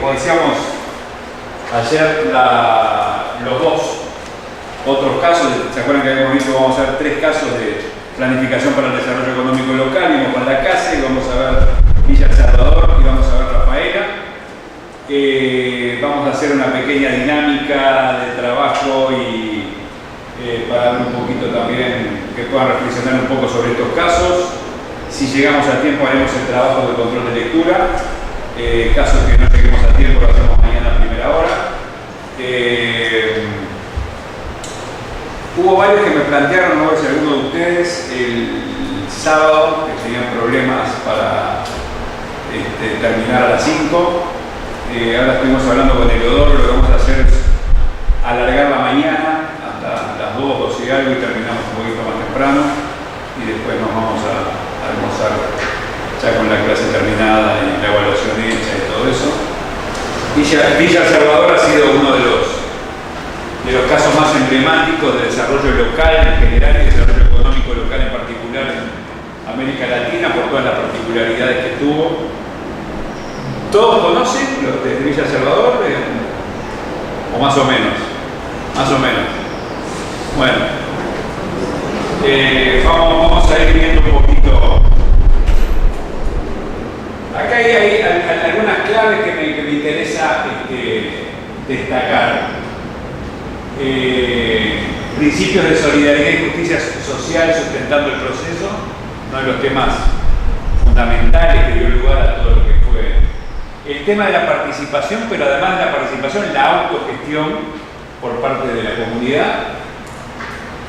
como decíamos ayer, los dos otros casos, ¿se acuerdan que habíamos dicho que vamos a ver 3 casos de planificación para el desarrollo económico local? Vimos con la CASE, y vamos a ver Villa El Salvador y vamos a ver Rafaela. Vamos a hacer una pequeña dinámica de trabajo y para ver un poquito también que puedan reflexionar un poco sobre estos casos. Si llegamos a tiempo haremos el trabajo de control de lectura. Casos que no lleguemos a tiempo lo hacemos mañana a primera hora. Hubo varios que me plantearon, no sé si alguno de ustedes, el sábado, que tenían problemas para terminar a las 5. Ahora estuvimos hablando con Eleodoro, lo que vamos a hacer es alargar la mañana hasta las 2, 2 y algo y terminamos un poquito más temprano y después nos vamos a almorzar ya con la clase terminada y la evaluación hecha y todo eso. Villa El Salvador ha sido uno de los casos más emblemáticos de desarrollo local en general y desarrollo económico local en particular en América Latina por todas las particularidades que tuvo. ¿Todos conocen los de Villa El Salvador? ¿O más o menos? Más o menos. Bueno, vamos a ir viendo un poquito. Acá hay algunas claves que me interesa destacar. Principios de solidaridad y justicia social sustentando el proceso, uno de los temas fundamentales que dio lugar a todo lo que fue el tema de la participación, pero además de la participación, la autogestión por parte de la comunidad,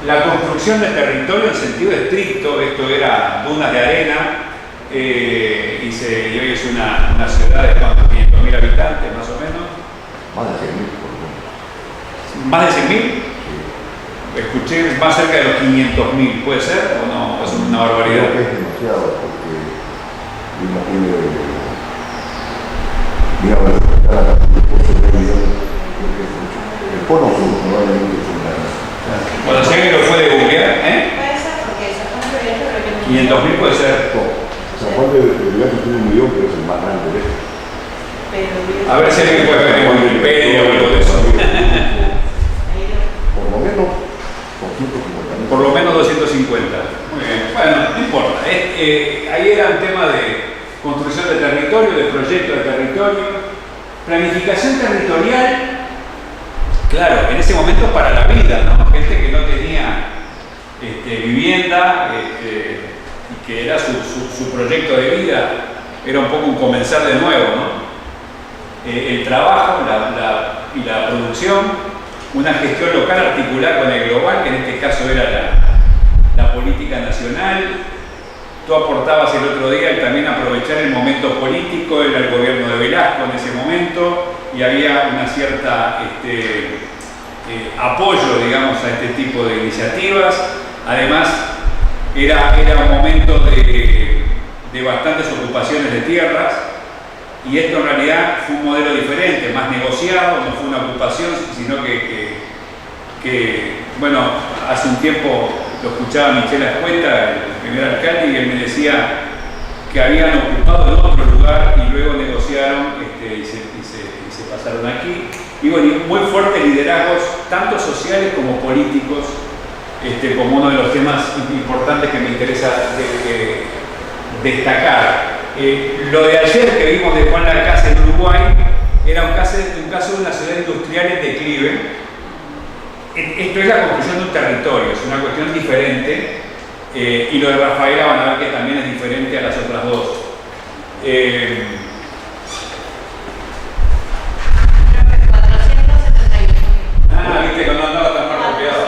la construcción del territorio en sentido estricto. Esto era dunas de arena y hoy es una ciudad de 500.000 habitantes más o menos. ¿Más de 100.000? Sí. Escuché más cerca de los 500.000, ¿puede ser o no? Es una barbaridad. Creo que es demasiado porque imagínate. Mira, cada el cono sur probablemente es una. Cuando sé que lo puede googlear, Puede ser porque San Juan de Villaje 500.000 puede ser. San Juan de Villaje tiene 1 millón, pero es el más grande de esto. A ver si alguien puede ver en Wikipedia o algo de eso. Por lo menos 250.000. Por lo menos 250. Muy bien. Bueno, no importa. Ahí era un tema de construcción de territorio, de proyecto de territorio, planificación territorial, claro, en ese momento para la vida, ¿no? Gente que no tenía vivienda y que era su proyecto de vida, era un poco un comenzar de nuevo, ¿no? El trabajo y la producción, una gestión local articular con el global, que en este caso era la política nacional. Tú aportabas el otro día también aprovechar el momento político, era el gobierno de Velasco en ese momento y había una cierta apoyo, digamos, a este tipo de iniciativas. Además, era un momento de bastantes ocupaciones de tierras y esto en realidad fue un modelo diferente, más negociado, no fue una ocupación, sino que bueno, hace un tiempo lo escuchaba Michel Ascueta, el primer alcalde, y él me decía que habían ocupado en otro lugar y luego negociaron y se pasaron aquí. Y bueno, y muy fuertes liderazgos, tanto sociales como políticos, como uno de los temas importantes que me interesa destacar. Lo de ayer que vimos de Juan Lacase en Uruguay era un caso de una ciudad industrial en declive. Esto es la construcción de un territorio, es una cuestión diferente, y lo de Rafaela van a ver que también es diferente a las otras dos. Viste que no andaba tan mal copiado.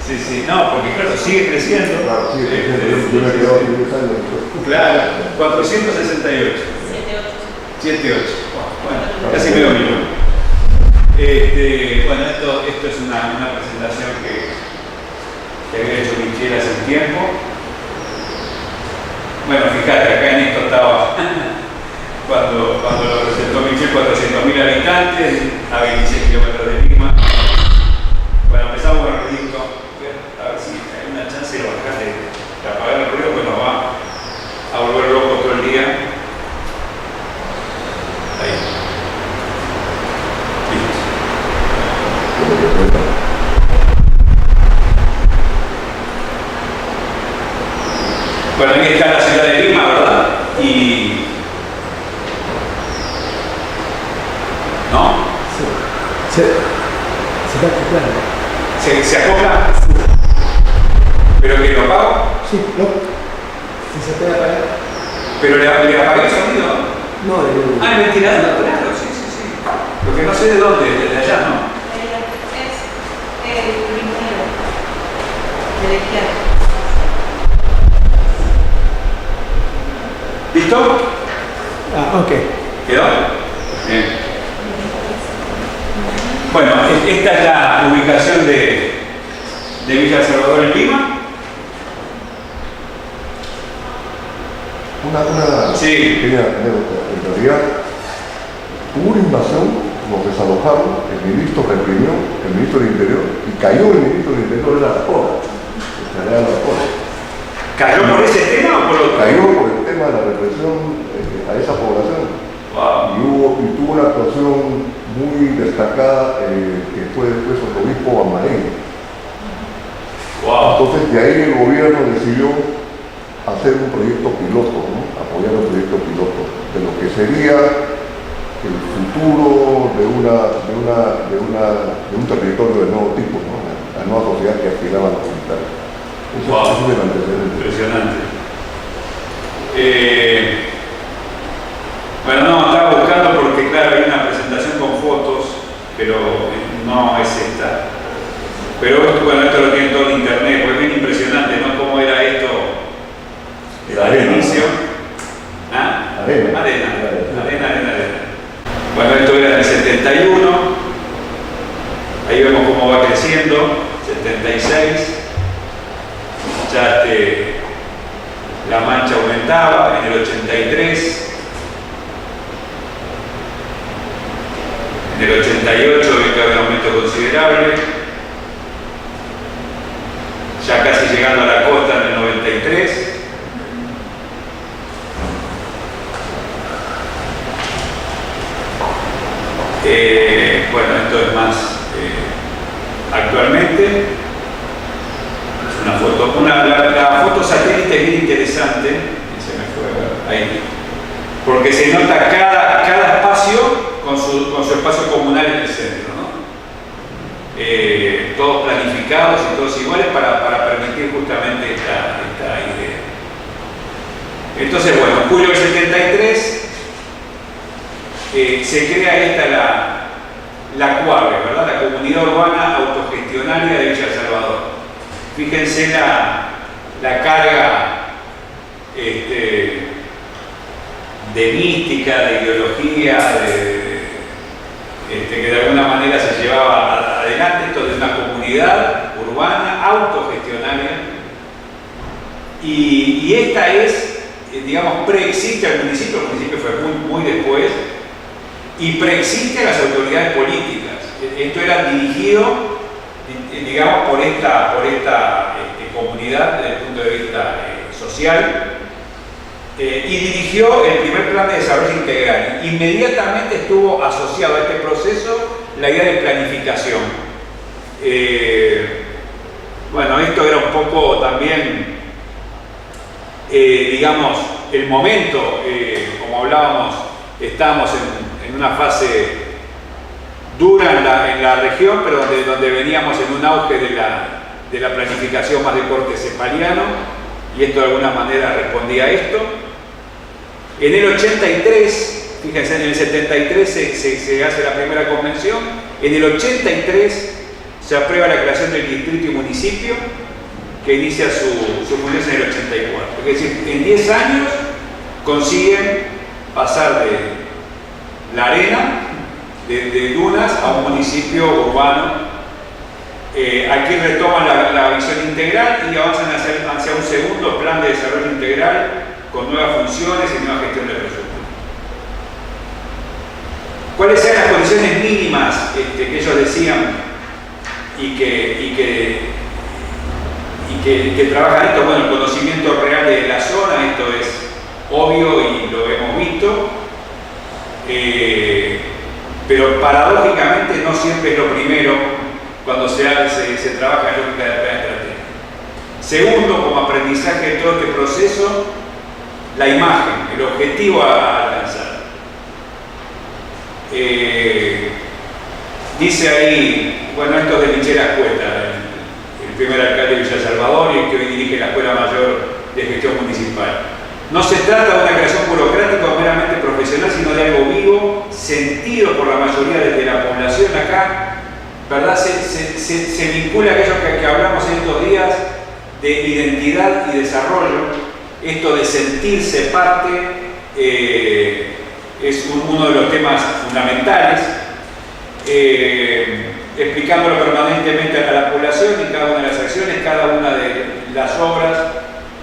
Sí, no, porque claro, sigue creciendo. Claro, sigue creciendo. Yo me quedo 10 años. Claro, 468. 78. Bueno, casi medio millón. Bueno, esto es una presentación que había hecho Michel hace un tiempo. Bueno, fíjate, acá en esto estaba cuando lo presentó Michel, 400.000 habitantes a 26 kilómetros de Lima. Bueno, empezamos con el ruido. A ver si hay una chance de bajar, de apagar el ruido, pues nos va a volver loco todo el día. Bueno, aquí está la ciudad de Lima, ¿verdad? Y... ¿no? Sí. Se está acoplando. ¿Se acopla? ¿Pero que lo apago? Sí, no. Si se puede apagar. ¿Pero le apagué el sonido? No, de Ah, el ventilador, claro, sí, sí, sí. Lo que no sé de dónde, desde allá, ¿no? Es el primero de la izquierda. ¿Listo? Ah, ok. ¿Quedó? Bien. Bueno, esta es la ubicación de Villa Salvador en Lima. Una Sí. pequeña anécdota. En realidad, hubo una invasión, nos desalojaron, el ministro reprimió, el ministro del Interior, y cayó el ministro del Interior de la República. ¿Cayó por ese tema o por otro? Cayó por el tema de la represión a esa población. Wow. Y tuvo una actuación muy destacada que fue después el obispo Bamareño. Wow. Entonces de ahí el gobierno decidió hacer un proyecto piloto, ¿no? Apoyar un proyecto piloto de lo que sería el futuro de un territorio de nuevo tipo, ¿no? La nueva sociedad que aspiraban los militares. Eso es el antecedente. Impresionante. Bueno, no, estaba buscando porque, claro, hay una presentación con fotos, pero no es esta. Pero bueno, esto lo tiene todo en internet, pues es bien impresionante, ¿no? Cómo era esto al inicio. ¿Ah? Arena. Bueno, esto era en el 71. Ahí vemos cómo va creciendo. 76. Ya la mancha aumentaba. En el 83. En el 88 ve que había un aumento considerable. Ya casi llegando a la costa en el 93. Bueno, esto es más actualmente. Es una foto. La foto satélite es bien interesante. Se me fue ahí. Porque se nota cada espacio con su espacio comunal en el centro, ¿no? Todos planificados y todos iguales para permitir justamente esta idea. Entonces, bueno, en julio del 73 se crea esta la CUAVE, ¿verdad? La Comunidad Urbana Autogestionaria de Villa Salvador. Fíjense la carga de mística, de ideología, que de alguna manera se llevaba adelante. Esto de una comunidad urbana autogestionaria. Y esta es, digamos, preexiste al municipio. El municipio fue muy después. Y preexiste a las autoridades políticas. Esto era dirigido, digamos, por esta comunidad desde el punto de vista social, y dirigió el primer plan de desarrollo integral. Inmediatamente estuvo asociado a este proceso la idea de planificación. Bueno, esto era un poco también, digamos, el momento, como hablábamos, estábamos en una fase dura en la región, pero donde veníamos en un auge de la planificación más de corte cepaliano, y esto de alguna manera respondía a esto. En el 83, fíjense, en el 73 se hace la primera convención, en el 83 se aprueba la creación del distrito y municipio, que inicia su función en el 84. Es decir, en 10 años consiguen pasar de La Arena, de dunas, a un municipio urbano. Aquí retoman la visión integral y avanzan hacia un segundo plan de desarrollo integral con nuevas funciones y nueva gestión de presupuesto. ¿Cuáles eran las condiciones mínimas que ellos decían y que trabajan esto? Bueno, el conocimiento real de la zona, esto es obvio y lo hemos visto. Pero paradójicamente no siempre es lo primero cuando se trabaja en lógica de plan estratégico. Segundo, como aprendizaje de todo este proceso, la imagen, el objetivo a alcanzar. Dice ahí, bueno, esto es de Michel Ascueta, el primer alcalde de Villa Salvador y el que hoy dirige la Escuela Mayor de Gestión Municipal. No se trata de una creación burocrática o meramente profesional, sino de algo vivo, sentido por la mayoría de la población acá, ¿verdad? Se vincula a aquello que hablamos en estos días de identidad y desarrollo. Esto de sentirse parte es uno de los temas fundamentales, explicándolo permanentemente a la población en cada una de las acciones, cada una de las obras,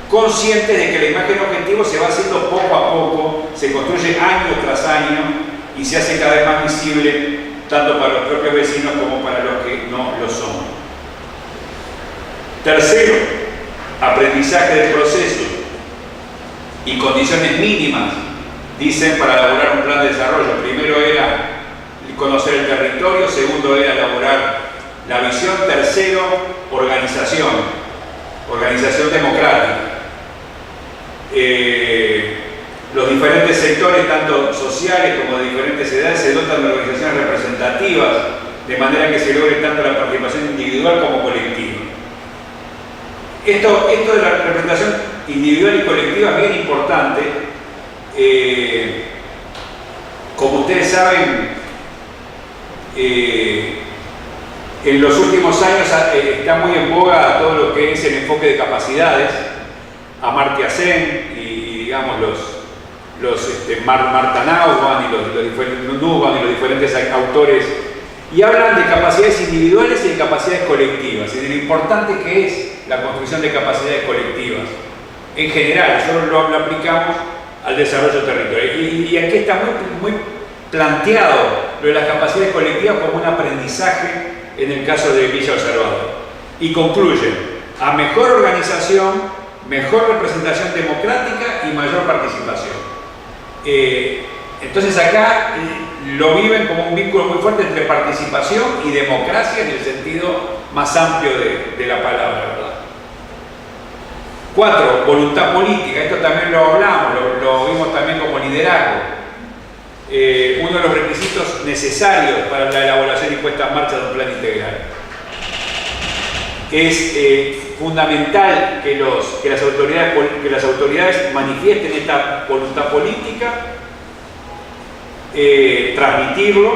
conscientes de que la imagen objetivo se va haciendo poco a poco, se construye año tras año y se hace cada vez más visible tanto para los propios vecinos como para los que no lo son. Tercero, aprendizaje del proceso y condiciones mínimas, dicen, para elaborar un plan de desarrollo. Primero era conocer el territorio, segundo era elaborar la visión, tercero, organización democrática. Los diferentes sectores, tanto sociales como de diferentes edades, se dotan de organizaciones representativas, de manera que se logre tanto la participación individual como colectiva. Esto de la representación individual y colectiva es bien importante. Como ustedes saben, en los últimos años está muy en boga todo lo que es el enfoque de capacidades. Amartya Sen y digamos Martha Nussbaum y los diferentes autores, y hablan de capacidades individuales y de capacidades colectivas, y de lo importante que es la construcción de capacidades colectivas. En general, nosotros lo aplicamos al desarrollo territorial. Y aquí está muy planteado lo de las capacidades colectivas como un aprendizaje en el caso de Villa El Salvador. Y concluye: a mejor organización, mejor representación democrática y mayor participación. Entonces acá lo viven como un vínculo muy fuerte entre participación y democracia en el sentido más amplio de la palabra, ¿verdad? 4. Voluntad política. Esto también lo hablamos, lo vimos también como liderazgo. Uno de los requisitos necesarios para la elaboración y puesta en marcha de un plan integral. Es fundamental que las autoridades manifiesten esta voluntad política, transmitirlo,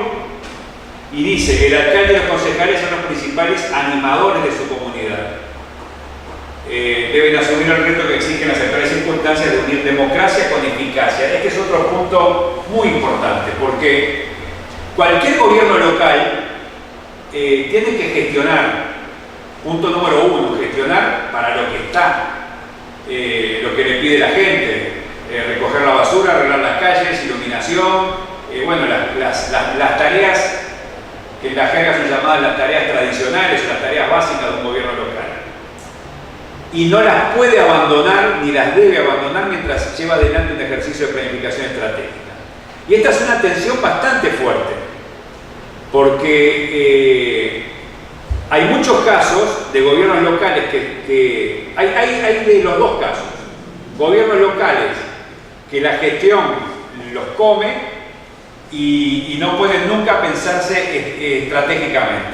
y dice: el alcalde y los concejales son los principales animadores de su comunidad. Deben asumir el reto que exigen las actuales circunstancias de unir democracia con eficacia. Este es otro punto muy importante, porque cualquier gobierno local tiene que gestionar. Punto número 1, gestionar para lo que está, lo que le pide la gente, recoger la basura, arreglar las calles, iluminación, bueno, las tareas que en la jerga son llamadas las tareas tradicionales, las tareas básicas de un gobierno local. Y no las puede abandonar ni las debe abandonar mientras lleva adelante un ejercicio de planificación estratégica. Y esta es una tensión bastante fuerte, porque hay muchos casos de gobiernos locales que hay de los dos casos. Gobiernos locales que la gestión los come y no pueden nunca pensarse estratégicamente.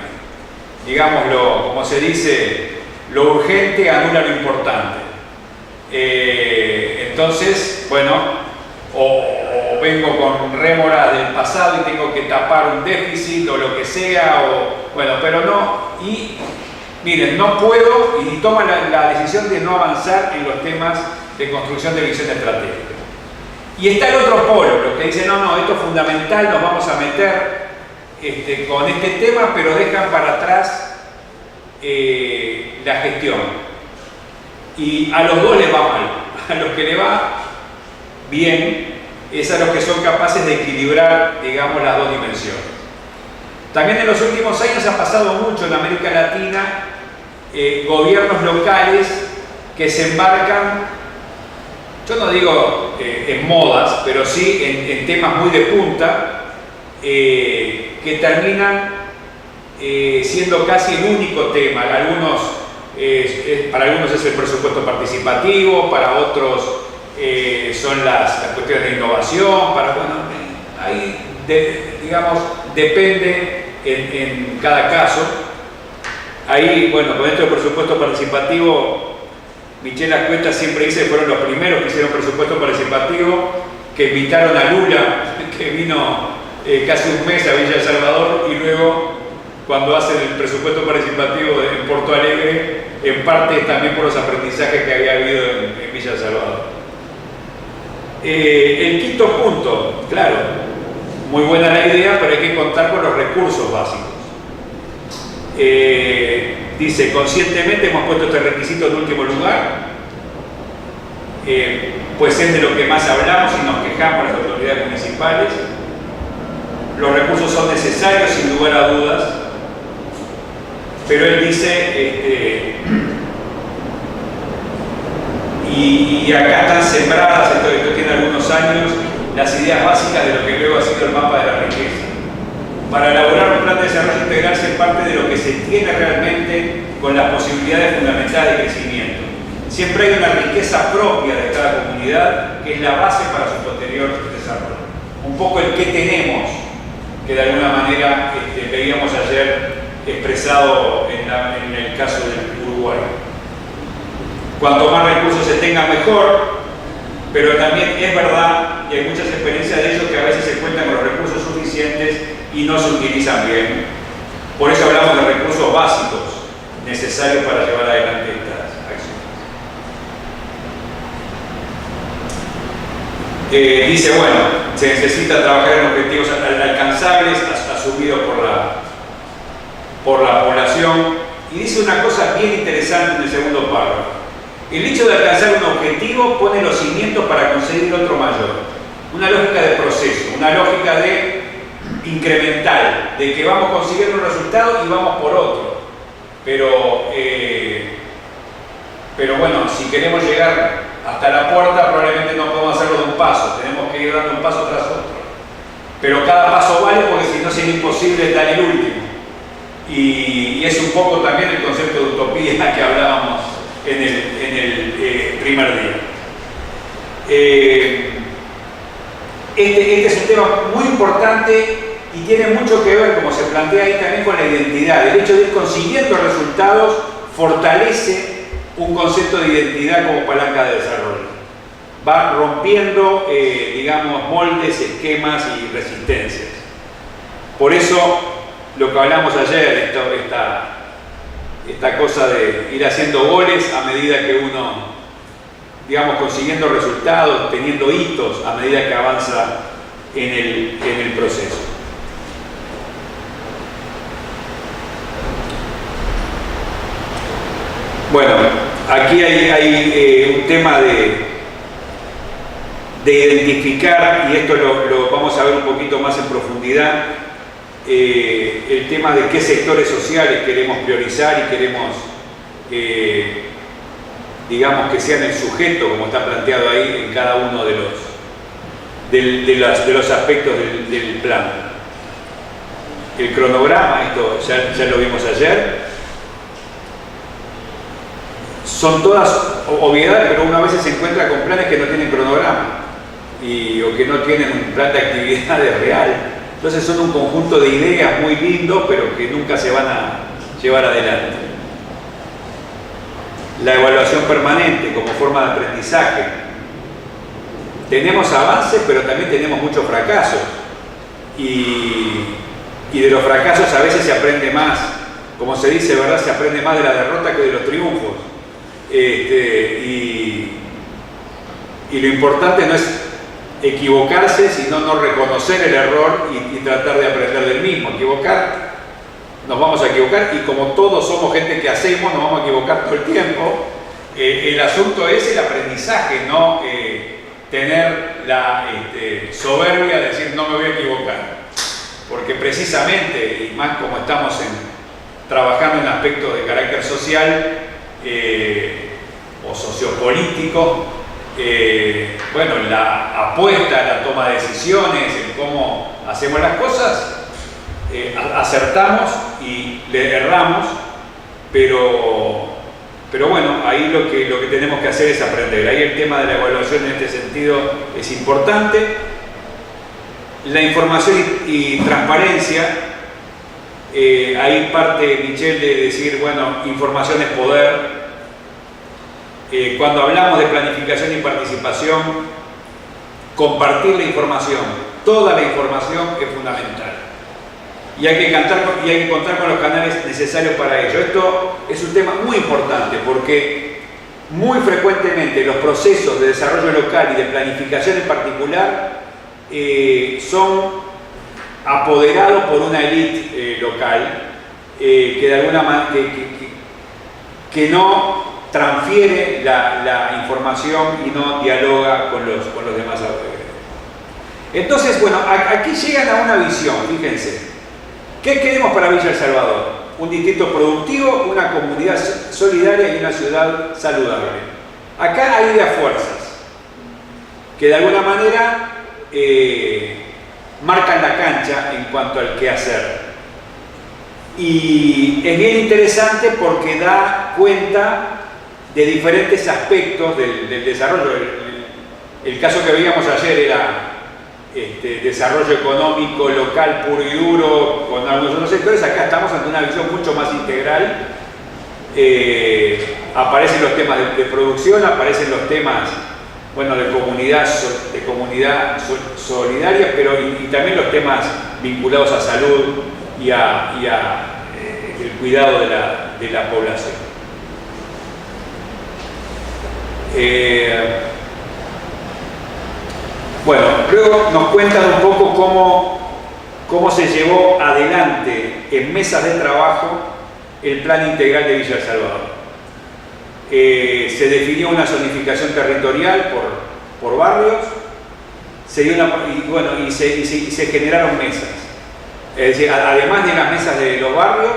Digámoslo, como se dice, lo urgente anula lo importante. Entonces, bueno, o vengo con rémora del pasado y tengo que tapar un déficit o lo que sea, bueno, pero no, y miren, no puedo, y toma la decisión de no avanzar en los temas de construcción de visión estratégica. Y está el otro polo, los que dicen: no, esto es fundamental, nos vamos a meter con este tema, pero dejan para atrás la gestión. Y a los dos les va mal. A los que le va bien es a los que son capaces de equilibrar, digamos, las dos dimensiones. También en los últimos años ha pasado mucho en América Latina, gobiernos locales que se embarcan, yo no digo en modas, pero sí en temas muy de punta, que terminan siendo casi el único tema. Para algunos es el presupuesto participativo, para otros son las cuestiones de innovación, ahí digamos, depende en cada caso. Ahí, bueno, con esto del presupuesto participativo, Michel Acuesta siempre dice que fueron los primeros que hicieron presupuesto participativo, que invitaron a Lula, que vino casi un mes a Villa El Salvador, y luego cuando hacen el presupuesto participativo en Porto Alegre, en parte también por los aprendizajes que había habido en Villa El Salvador. El quinto punto, claro, muy buena la idea, pero hay que contar con los recursos básicos. Dice, conscientemente hemos puesto este requisito en último lugar, pues es de lo que más hablamos y nos quejamos las autoridades municipales. Los recursos son necesarios, sin lugar a dudas, pero él dice, y acá están sembradas, esto tiene algunos años, las ideas básicas de lo que luego ha sido el mapa de la riqueza. Para elaborar un plan de desarrollo integral se parte de lo que se tiene realmente con las posibilidades fundamentales de crecimiento. Siempre hay una riqueza propia de cada comunidad que es la base para su posterior desarrollo. Un poco el que tenemos, que de alguna manera veíamos ayer expresado en el caso del Uruguay. Cuanto más recursos se tengan, mejor, pero también es verdad, y hay muchas experiencias de ello, que a veces se cuentan con los recursos suficientes y no se utilizan bien. Por eso hablamos de recursos básicos necesarios para llevar adelante estas acciones. Dice, bueno, se necesita trabajar en objetivos alcanzables, asumidos por la población, y dice una cosa bien interesante en el segundo párrafo. El hecho de alcanzar un objetivo pone los cimientos para conseguir otro mayor. Una lógica de proceso, una lógica de incremental, de que vamos consiguiendo un resultado y vamos por otro. Pero bueno, si queremos llegar hasta la puerta, probablemente no podemos hacerlo de un paso, tenemos que ir dando un paso tras otro. Pero cada paso vale, porque si no sería imposible dar el último. Y es un poco también el concepto de utopía que hablábamos en el primer día. Este es un tema muy importante y tiene mucho que ver, como se plantea ahí, también con la identidad. El hecho de ir consiguiendo resultados fortalece un concepto de identidad como palanca de desarrollo. Va rompiendo, digamos, moldes, esquemas y resistencias. Por eso, lo que hablamos ayer, esta cosa de ir haciendo goles a medida que uno, digamos, consiguiendo resultados, teniendo hitos a medida que avanza en el proceso. Bueno, aquí hay un tema de identificar, y esto lo vamos a ver un poquito más en profundidad, el tema de qué sectores sociales queremos priorizar y queremos, digamos, que sean el sujeto, como está planteado ahí en cada uno de los aspectos del plan. El cronograma, esto ya lo vimos ayer, son todas obviedades, pero uno a veces se encuentra con planes que no tienen cronograma o que no tienen un plan de actividades real. Entonces son un conjunto de ideas muy lindos, pero que nunca se van a llevar adelante. La evaluación permanente como forma de aprendizaje. Tenemos avances, pero también tenemos muchos fracasos. Y de los fracasos a veces se aprende más. Como se dice, ¿verdad? Se aprende más de la derrota que de los triunfos. Y lo importante no es equivocarse, sino no reconocer el error y tratar de aprender del mismo. Nos vamos a equivocar, y como todos somos gente que hacemos, nos vamos a equivocar todo el tiempo. El asunto es el aprendizaje, no tener la soberbia de decir no me voy a equivocar, porque precisamente, y más como estamos trabajando en aspectos de carácter social o sociopolítico, bueno, la apuesta, la toma de decisiones, en cómo hacemos las cosas, acertamos y le erramos, pero bueno, ahí lo que tenemos que hacer es aprender. Ahí el tema de la evaluación en este sentido es importante. La información y transparencia, ahí parte Michel de decir, bueno, información es poder. Cuando hablamos de planificación y participación, compartir la información, toda la información es fundamental. Y hay que contar con los canales necesarios para ello. Esto es un tema muy importante porque muy frecuentemente los procesos de desarrollo local y de planificación en particular son apoderados por una élite local que de alguna manera que no transfiere la información y no dialoga con los demás. Entonces, bueno, aquí llegan a una visión, fíjense. ¿Qué queremos para Villa El Salvador? Un distrito productivo, una comunidad solidaria y una ciudad saludable. Acá hay ideas fuerzas que de alguna manera marcan la cancha en cuanto al qué hacer. Y es bien interesante porque da cuenta de diferentes aspectos del desarrollo. El caso que veíamos ayer era desarrollo económico local puro y duro con algunos otros sectores. Acá estamos ante una visión mucho más integral. Aparecen los temas de producción, aparecen los temas, bueno, de comunidad solidaria, pero y también los temas vinculados a salud y a el cuidado de la población. Bueno, luego nos cuentan un poco cómo se llevó adelante en mesas de trabajo el plan integral de Villa El Salvador. Se definió una zonificación territorial por barrios, se generaron mesas. Es decir, además de las mesas de los barrios,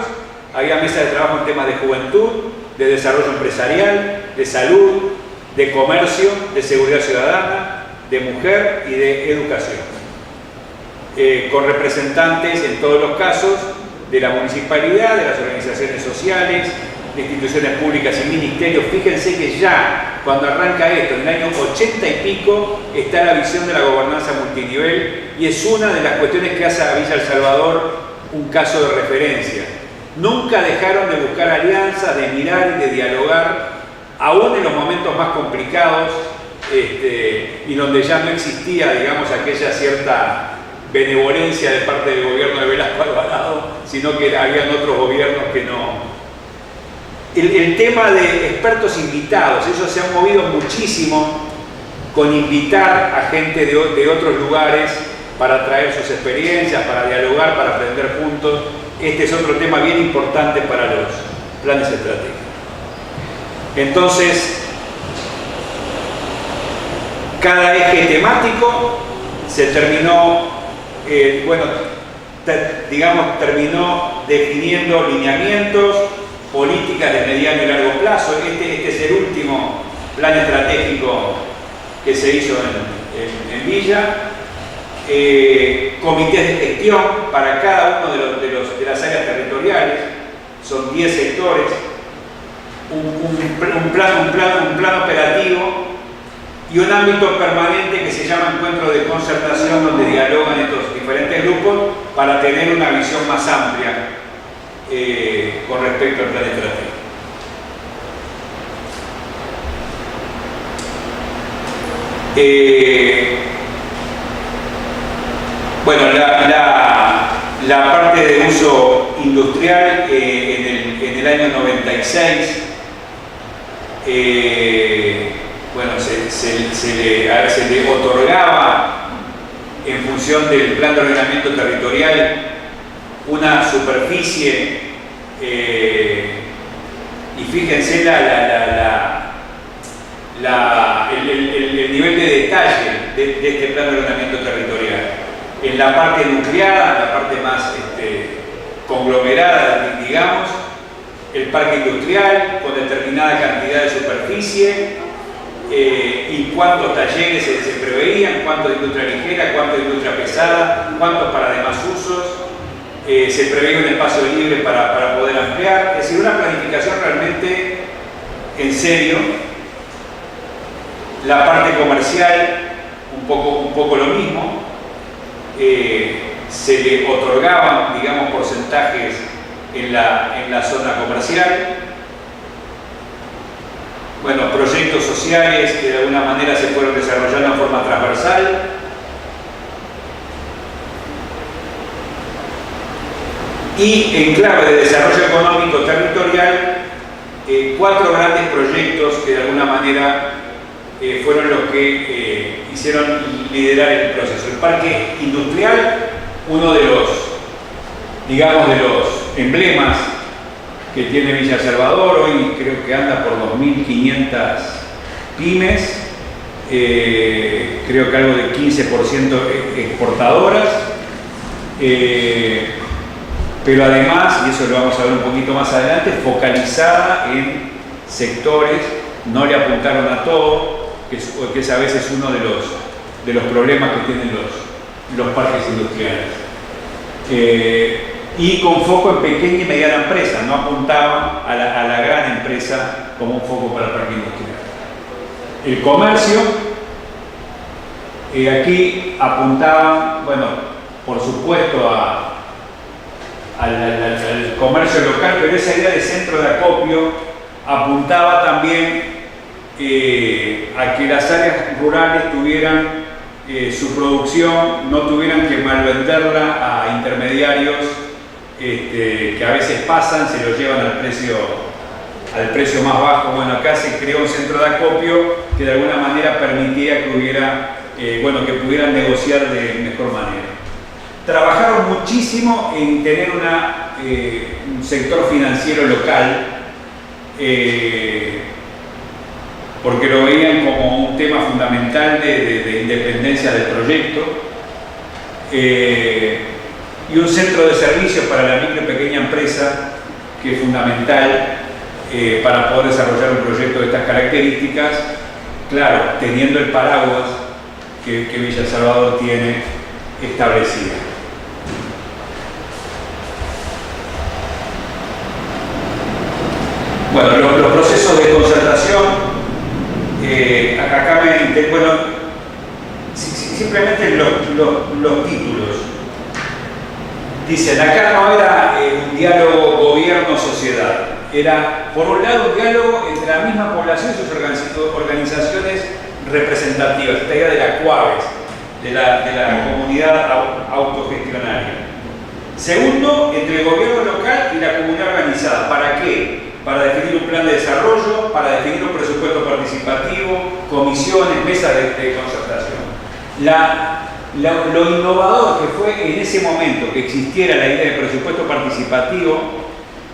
había mesas de trabajo en temas de juventud, de desarrollo empresarial, de salud, de comercio, de seguridad ciudadana, de mujer y de educación, con representantes en todos los casos de la municipalidad, de las organizaciones sociales, de instituciones públicas y ministerios. Fíjense que ya cuando arranca esto, en el año 80 y pico, está la visión de la gobernanza multinivel y es una de las cuestiones que hace a Villa El Salvador un caso de referencia. Nunca dejaron de buscar alianzas, de mirar y de dialogar, aún en los momentos más complicados, y donde ya no existía, digamos, aquella cierta benevolencia de parte del gobierno de Velasco Alvarado, sino que habían otros gobiernos que no. El tema de expertos invitados, ellos se han movido muchísimo con invitar a gente de otros lugares para traer sus experiencias, para dialogar, para aprender juntos. Este es otro tema bien importante para los planes estratégicos. Entonces, cada eje temático se terminó, terminó definiendo lineamientos, políticas de mediano y largo plazo. Este es el último plan estratégico que se hizo en Villa. Comités de gestión para cada uno de las áreas territoriales, son 10 sectores, un plan operativo y un ámbito permanente que se llama encuentro de concertación, donde dialogan estos diferentes grupos para tener una visión más amplia con respecto al plan estratégico. Bueno, la parte de uso industrial en el año 96, bueno, se le otorgaba en función del plan de ordenamiento territorial una superficie, y fíjense el nivel de detalle de este plan de ordenamiento territorial. En la parte nuclear, la parte más conglomerada, digamos, el parque industrial con determinada cantidad de superficie y cuántos talleres se preveían, cuánto de industria ligera, cuánto de industria pesada, cuántos para demás usos, se prevé un espacio libre para poder ampliar, es decir, una planificación realmente en serio. La parte comercial, un poco lo mismo, se le otorgaban, digamos, porcentajes en la zona comercial. Bueno, proyectos sociales que de alguna manera se fueron desarrollando en forma transversal. Y en clave de desarrollo económico territorial, 4 grandes proyectos que de alguna manera fueron los que hicieron liderar el proceso. El parque industrial, uno de los, digamos, de los emblemas que tiene Villa El Salvador, hoy creo que anda por 2.500 pymes, creo que algo de 15% exportadoras, pero además, y eso lo vamos a ver un poquito más adelante, focalizada en sectores, no le apuntaron a todo, que es a veces uno de los problemas que tienen los parques industriales. Y con foco en pequeña y mediana empresa, no apuntaban a la gran empresa como un foco para el parque industrial. El comercio, aquí apuntaban, bueno, por supuesto al comercio local, pero esa idea de centro de acopio apuntaba también a que las áreas rurales tuvieran su producción, no tuvieran que malvenderla a intermediarios que a veces pasan, se lo llevan al precio más bajo. Bueno, acá se creó un centro de acopio que de alguna manera permitía que hubiera, que pudieran negociar de mejor manera. Trabajaron muchísimo en tener un sector financiero local, porque lo veían como un tema fundamental de independencia del proyecto, y un centro de servicios para la micro y pequeña empresa, que es fundamental para poder desarrollar un proyecto de estas características, claro, teniendo el paraguas que Villa El Salvador tiene establecido. Bueno, los procesos de concertación, acá simplemente los títulos. Dicen, acá no era un diálogo gobierno-sociedad, era por un lado un diálogo entre la misma población y sus organizaciones representativas, esta idea de la CUAVES, de la comunidad autogestionaria. Segundo, entre el gobierno local y la comunidad organizada. ¿Para qué? Para definir un plan de desarrollo, para definir un presupuesto participativo, comisiones, mesas de concertación. Lo innovador que fue en ese momento que existiera la idea de presupuesto participativo,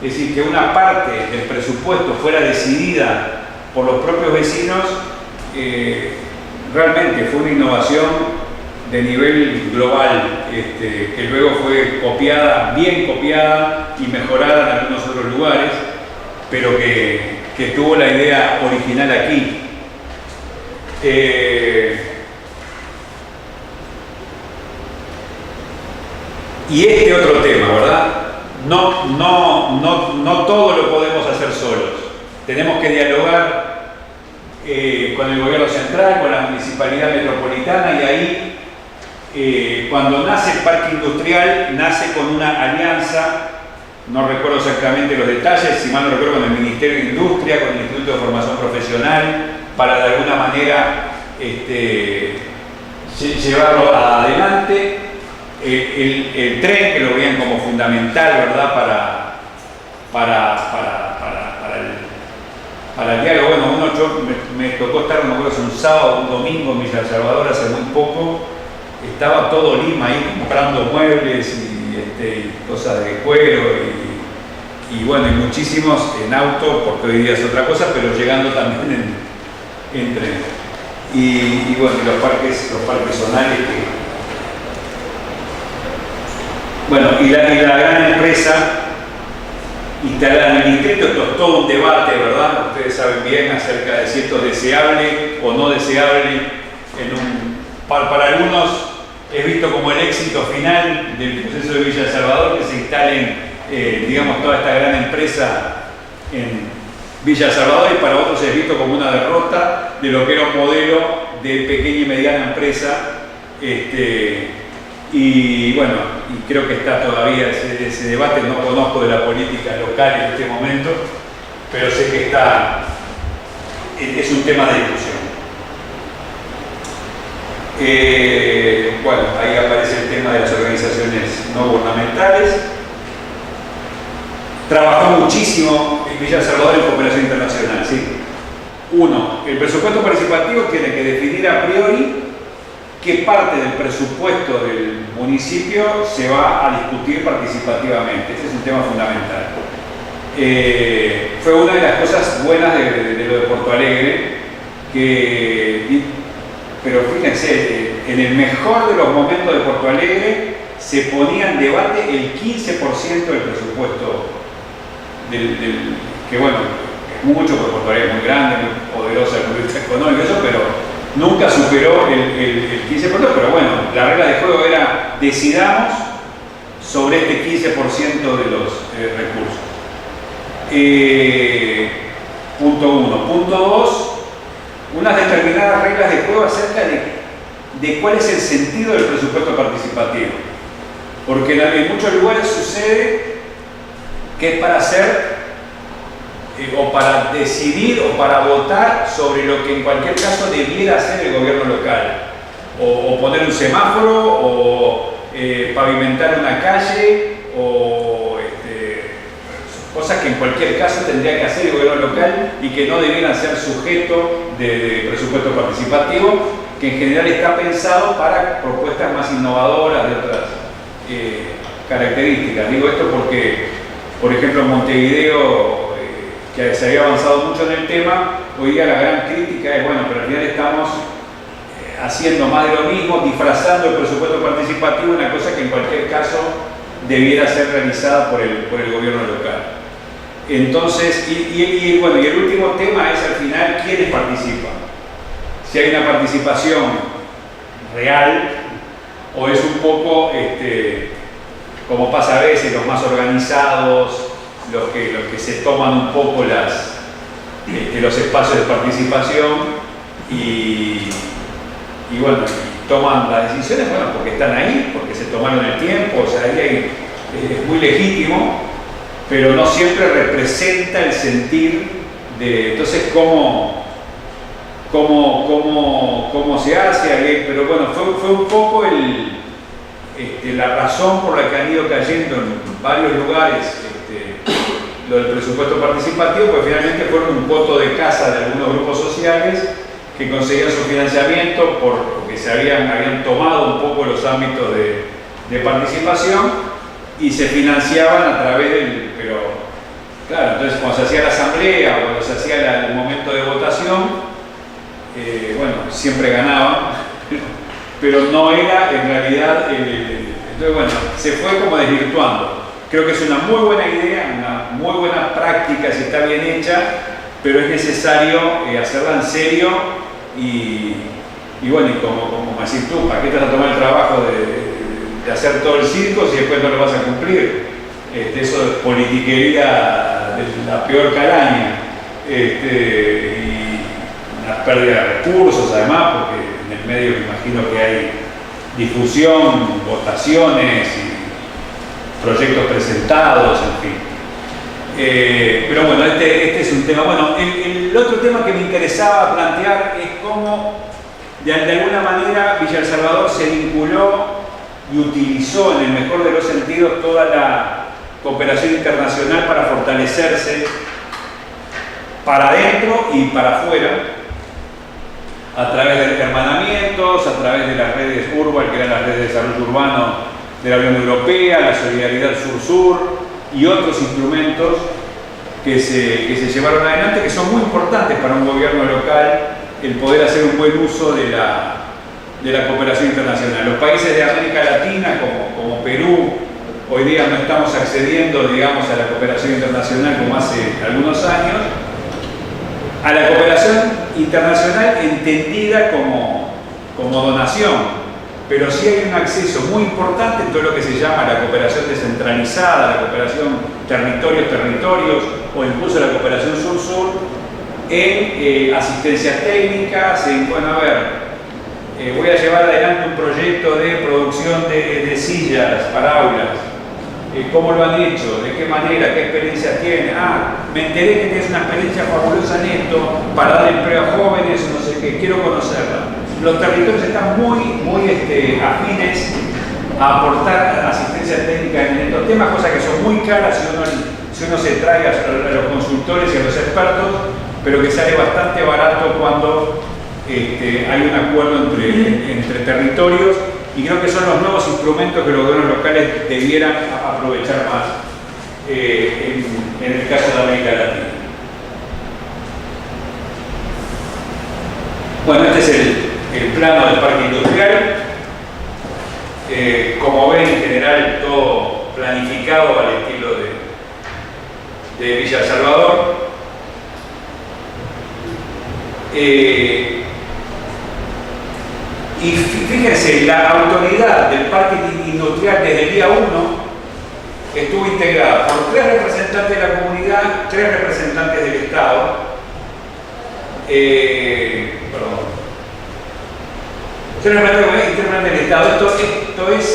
es decir, que una parte del presupuesto fuera decidida por los propios vecinos, realmente fue una innovación de nivel global, que luego fue bien copiada y mejorada en algunos otros lugares, pero que tuvo la idea original aquí. Y otro tema, ¿verdad? No todo lo podemos hacer solos. Tenemos que dialogar con el gobierno central, con la municipalidad metropolitana, y ahí, cuando nace el parque industrial, nace con una alianza, no recuerdo exactamente los detalles, si mal no recuerdo, con el Ministerio de Industria, con el Instituto de Formación Profesional, para de alguna manera llevarlo adelante. El tren, que lo veían como fundamental, ¿verdad?, para el diálogo. Bueno, me tocó estar, no recuerdo si un sábado o un domingo en Villa El Salvador hace muy poco. Estaba todo Lima ahí comprando muebles y cosas de cuero y bueno, y muchísimos en auto, porque hoy día es otra cosa, pero llegando también en tren. Y bueno, los parques zonales que... Bueno, y la gran empresa instalada en el distrito. Esto es todo un debate, ¿verdad? Ustedes saben bien acerca de si esto es deseable o no deseable. Para algunos es visto como el éxito final del proceso de Villa El Salvador, que se instalen, digamos, toda esta gran empresa en Villa El Salvador, y para otros es visto como una derrota de lo que era un modelo de pequeña y mediana empresa. Y bueno, y creo que está todavía ese debate, no conozco de la política local en este momento, pero sé que es un tema de discusión. Bueno, ahí aparece el tema de las organizaciones no gubernamentales. Trabajó muchísimo en Villa El Salvador en cooperación internacional, ¿sí? Uno, el presupuesto participativo tiene que definir a priori qué parte del presupuesto del municipio se va a discutir participativamente. Ese es un tema fundamental. Fue una de las cosas buenas de lo de Porto Alegre, pero fíjense, en el mejor de los momentos de Porto Alegre se ponía en debate el 15% del presupuesto, que bueno, es mucho, porque Porto Alegre es muy grande, muy poderosa desde el punto de vista económico, eso, pero nunca superó el 15%, pero bueno, la regla de juego era decidamos sobre este 15% de los recursos. Punto 1. Punto 2, unas determinadas reglas de juego acerca de cuál es el sentido del presupuesto participativo. Porque en muchos lugares sucede que es para hacer o para decidir o para votar sobre lo que en cualquier caso debiera hacer el gobierno local, o poner un semáforo, o pavimentar una calle, o cosas que en cualquier caso tendría que hacer el gobierno local y que no debieran ser sujeto de presupuesto participativo, que en general está pensado para propuestas más innovadoras de otras características. Digo esto porque, por ejemplo, en Montevideo, que se había avanzado mucho en el tema, hoy día la gran crítica es, bueno, pero al final estamos haciendo más de lo mismo, disfrazando el presupuesto participativo, una cosa que en cualquier caso debiera ser realizada por el gobierno local. Entonces, bueno, y el último tema es al final quiénes participan. Si hay una participación real, o es un poco, como pasa a veces, los más organizados, los que se toman un poco los espacios de participación y bueno, toman las decisiones, bueno, porque están ahí, porque se tomaron el tiempo, o sea, ahí es muy legítimo, pero no siempre representa el sentir de, entonces, cómo se hace ahí. Pero bueno, fue un poco la razón por la que han ido cayendo en varios lugares lo del presupuesto participativo, pues finalmente fueron un voto de casa de algunos grupos sociales que conseguían su financiamiento porque se habían tomado un poco los ámbitos de participación y se financiaban a través pero claro, entonces cuando se hacía la asamblea o cuando se hacía el momento de votación, bueno, siempre ganaban, pero no era en realidad entonces bueno, se fue como desvirtuando. Creo que es una muy buena idea, una muy buena práctica si está bien hecha, pero es necesario hacerla en serio y bueno, y como decís tú, ¿para qué te vas a tomar el trabajo de hacer todo el circo si después no lo vas a cumplir? Eso es politiquería de la peor calaña, y una pérdida de recursos además, porque en el medio me imagino que hay difusión, votaciones y proyectos presentados, en fin. Pero bueno, este es un tema. Bueno, el otro tema que me interesaba plantear es cómo, de alguna manera, Villa El Salvador se vinculó y utilizó, en el mejor de los sentidos, toda la cooperación internacional para fortalecerse para adentro y para afuera, a través de hermanamientos, a través de las redes URBA, que eran las redes de desarrollo urbano de la Unión Europea, la Solidaridad Sur-Sur y otros instrumentos que se llevaron adelante, que son muy importantes para un gobierno local, el poder hacer un buen uso de la cooperación internacional. Los países de América Latina, como Perú, hoy día no estamos accediendo, digamos, a la cooperación internacional como hace algunos años, a la cooperación internacional entendida como donación. pero sí hay un acceso muy importante en todo lo que se llama la cooperación descentralizada, la cooperación territorios-territorios o incluso la cooperación sur-sur en asistencias técnicas, en, bueno, a ver, voy a llevar adelante un proyecto de producción de sillas para aulas. ¿Cómo lo han hecho? ¿De qué manera? ¿Qué experiencia tienen? Ah, me enteré que tienes una experiencia fabulosa en esto para dar empleo a jóvenes, no sé qué, quiero conocerla. Los territorios están muy afines a aportar asistencia técnica en estos temas, cosas que son muy caras si uno se trae a los consultores y a los expertos, pero que sale bastante barato cuando hay un acuerdo entre territorios, y creo que son los nuevos instrumentos que los gobiernos locales debieran aprovechar más en el caso de América Latina. Bueno, este es el plano del parque industrial. Como ven, en general todo planificado al estilo de Villa El Salvador. Y fíjense, la autoridad del parque industrial desde el día 1 estuvo integrada por 3 representantes de la comunidad, 3 representantes del Estado. Perdón. 3 representantes del Estado. Esto es,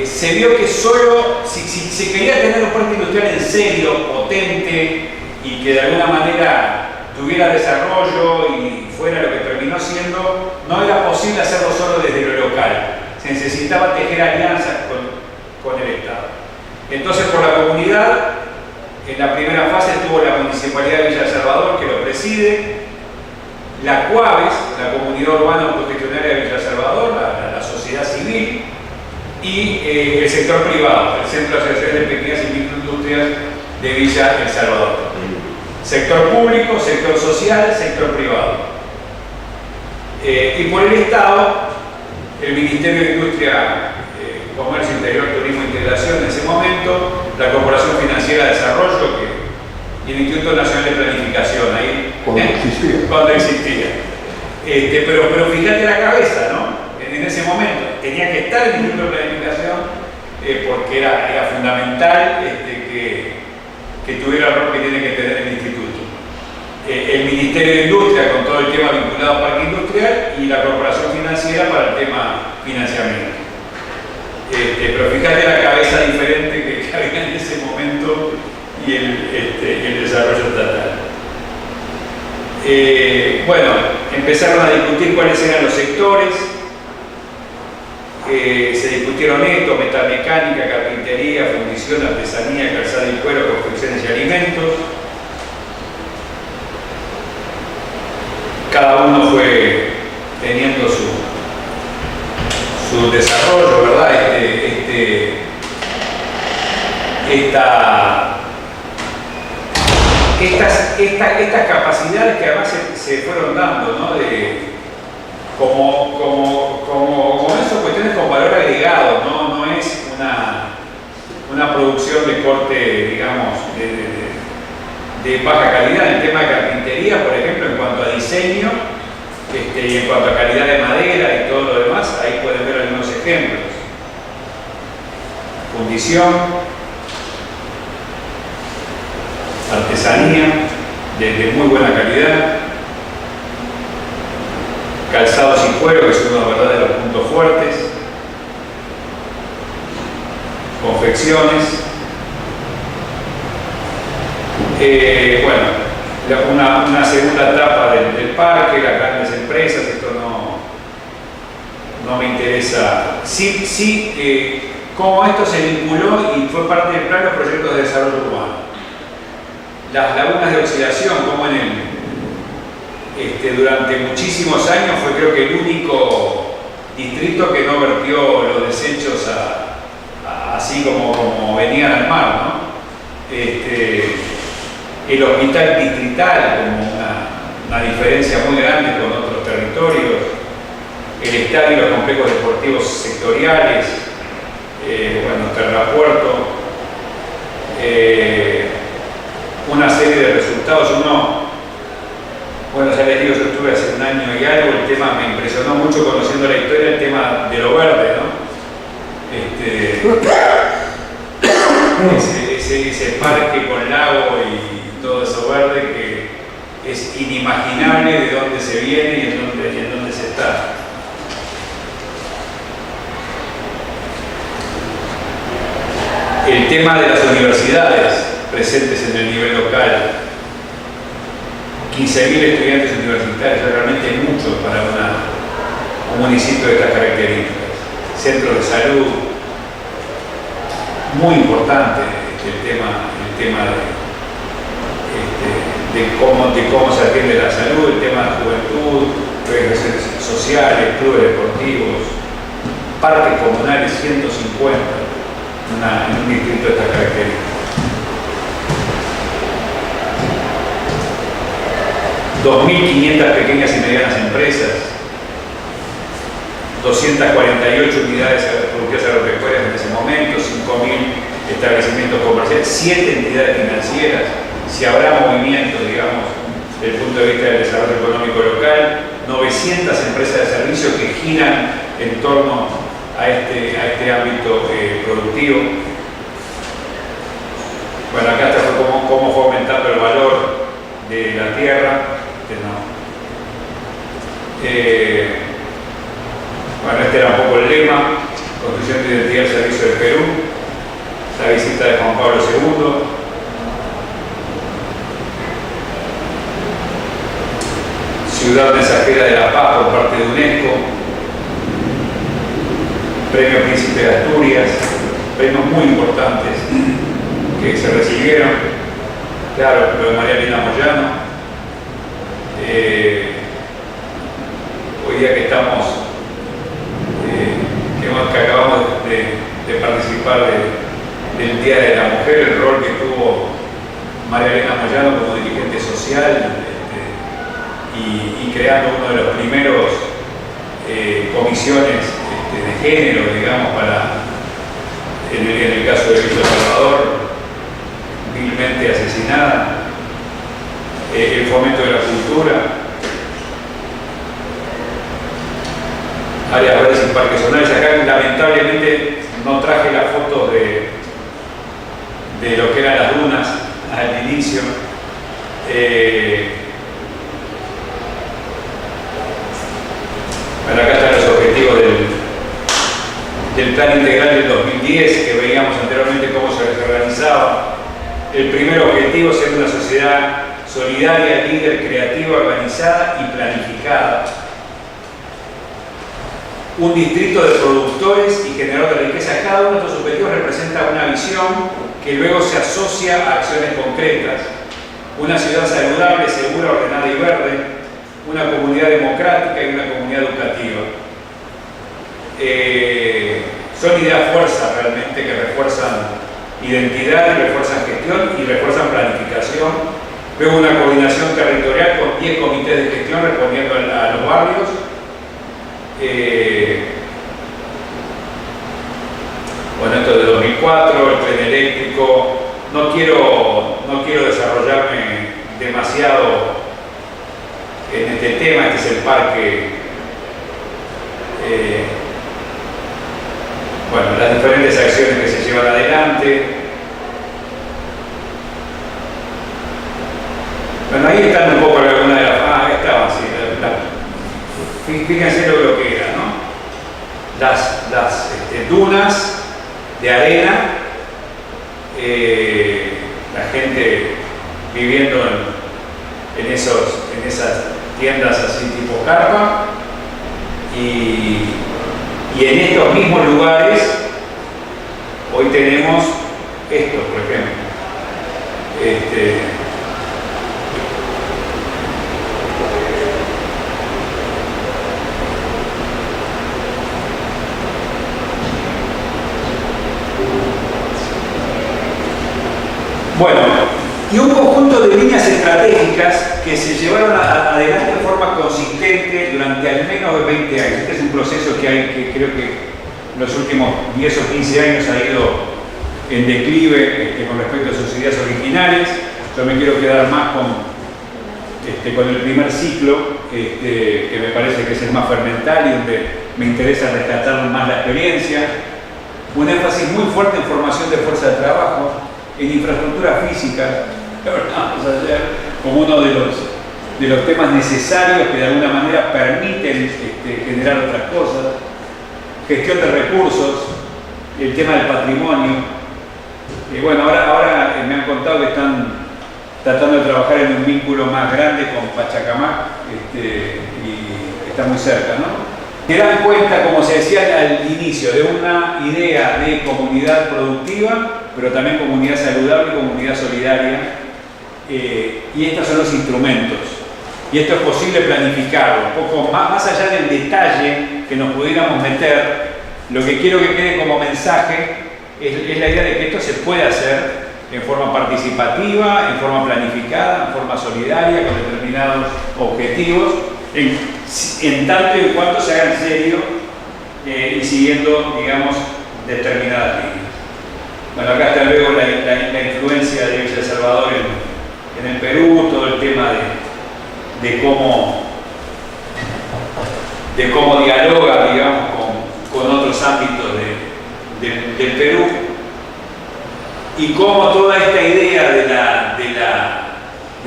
se vio que solo, si se quería tener un parque industrial en serio, potente y que de alguna manera tuviera desarrollo y fuera lo que terminó siendo, no era posible hacerlo solo desde lo local. Se necesitaba tejer alianzas con el Estado. Entonces, por la comunidad, en la primera fase estuvo la Municipalidad de Villa El Salvador, que lo preside, la CUAVES, la Comunidad Urbana Autogestionaria de Villa El Salvador, la sociedad civil, y el sector privado, el Centro de Asociaciones de Pequeñas y Microindustrias de Villa El Salvador. Sector público, sector social, sector privado. Y por el Estado, el Ministerio de Industria, Comercio Interior, Turismo e Integración en ese momento, la Corporación Financiera de Desarrollo y el Instituto Nacional de Planificación, ahí, cuando existía. Pero fíjate la cabeza, ¿no? En ese momento tenía que estar el Instituto de Planificación porque era fundamental que tuviera el rol que tiene que tener el instituto. El Ministerio de Industria con todo el tema vinculado al parque industrial y la Corporación Financiera para el tema financiamiento. Pero fíjate la cabeza diferente que había en ese momento y el desarrollo estatal. Bueno, empezaron a discutir cuáles eran los sectores. Se discutieron esto: metalmecánica, carpintería, fundición, artesanía, calzado y cuero, confecciones y alimentos. Cada uno fue teniendo su desarrollo, ¿verdad? Estas capacidades que además se fueron dando, ¿no? Como eso, cuestiones con valor agregado, no es una producción de corte, digamos, de baja calidad. En el tema de carpintería, por ejemplo, en cuanto a diseño y en cuanto a calidad de madera y todo lo demás, ahí pueden ver algunos ejemplos. Fundición, artesanía de muy buena calidad, calzados y cuero, que es uno de los verdaderos puntos fuertes, confecciones. Bueno, una segunda etapa del parque, las grandes empresas. Esto no me interesa. Sí, cómo esto se vinculó y fue parte del plan de los proyectos de desarrollo urbano. Las lagunas de oxidación, como durante muchísimos años fue, creo que, el único distrito que no vertió los desechos así como venían al mar, ¿no? El hospital distrital, como una diferencia muy grande con otros territorios, el estadio y los complejos deportivos sectoriales, Terrapuerto, una serie de resultados. Bueno, ya les digo, yo estuve hace un año y algo, el tema me impresionó mucho conociendo la historia, el tema de lo verde, ¿no? Ese parque con lago y todo eso verde que es inimaginable de dónde se viene y en dónde se está. El tema de las universidades presentes en el nivel local. 15.000 estudiantes universitarios, es realmente mucho para un municipio de estas características. Centros de salud, muy importante el tema de cómo se atiende la salud, el tema de la juventud, organizaciones sociales, clubes deportivos, parques comunales 150 en un distrito de estas características. 2.500 pequeñas y medianas empresas, 248 unidades productivas agropecuarias en ese momento, 5.000 establecimientos comerciales, 7 entidades financieras. Si habrá movimiento, digamos, desde el punto de vista del desarrollo económico local, 900 empresas de servicios que giran en torno a este ámbito productivo. Bueno, acá está cómo fue aumentando el valor de la tierra. Bueno, este era un poco el lema: construcción de identidad al servicio del Perú, la visita de Juan Pablo II. Ciudad mensajera de la paz por parte de UNESCO, Premio Príncipe de Asturias, premios muy importantes que se recibieron. Claro, lo de María Elena Moyano. Hoy día que estamos, que acabamos de participar del Día de la Mujer, el rol que tuvo María Elena Moyano como dirigente social y creando uno de los primeros comisiones de género, digamos, en el caso de Víctor Salvador, vilmente asesinada. El fomento de la cultura, áreas verdes y parques zonales. Acá lamentablemente no traje las fotos de lo que eran las dunas al inicio. Bueno, acá están los objetivos del Plan Integral del 2010, que veíamos anteriormente cómo se organizaba. El primer objetivo es ser una sociedad solidaria, líder, creativa, organizada y planificada. Un distrito de productores y generadores de riqueza. Cada uno de estos objetivos representa una visión que luego se asocia a acciones concretas. Una ciudad saludable, segura, ordenada y verde. Una comunidad democrática y una comunidad educativa. Son ideas fuerza realmente que refuerzan identidad, refuerzan gestión y refuerzan planificación. Luego una coordinación territorial con 10 comités de gestión respondiendo a los barrios. Bueno, esto de 2004, el tren eléctrico. No quiero desarrollarme demasiado en este tema. Este es el parque. Bueno, las diferentes acciones que se llevan adelante. Bueno, ahí están un poco algunas de las... ahí estaban, sí. Fíjense lo que era, ¿no? Las dunas de arena, la gente viviendo en esas tiendas así tipo carpa, y en estos mismos lugares hoy tenemos esto, por ejemplo. Bueno, y un conjunto de líneas estratégicas que se llevaron adelante de forma consistente durante al menos 20 años. Este es un proceso que creo que en los últimos 10 o 15 años ha ido en declive con respecto a sus ideas originales. Yo me quiero quedar más con el primer ciclo, que me parece que es el más fermental y donde me interesa rescatar más la experiencia. Un énfasis muy fuerte en formación de fuerza de trabajo, en infraestructura física, como uno de los temas necesarios que de alguna manera permiten generar otras cosas. Gestión de recursos, el tema del patrimonio. Bueno, ahora me han contado que están tratando de trabajar en un vínculo más grande con Pachacamac y está muy cerca, ¿no? Se dan cuenta, como se decía al inicio, de una idea de comunidad productiva, pero también comunidad saludable y comunidad solidaria, y estos son los instrumentos. Y esto es posible planificarlo, un poco más allá del detalle que nos pudiéramos meter. Lo que quiero que quede como mensaje es la idea de que esto se puede hacer en forma participativa, en forma planificada, en forma solidaria, con determinados objetivos, en tanto y en cuanto se haga en serio y siguiendo, digamos, determinadas líneas. Bueno, acá está luego la influencia de Villa El Salvador en el Perú, todo el tema de cómo dialoga, digamos, con otros ámbitos del Perú, y cómo toda esta idea de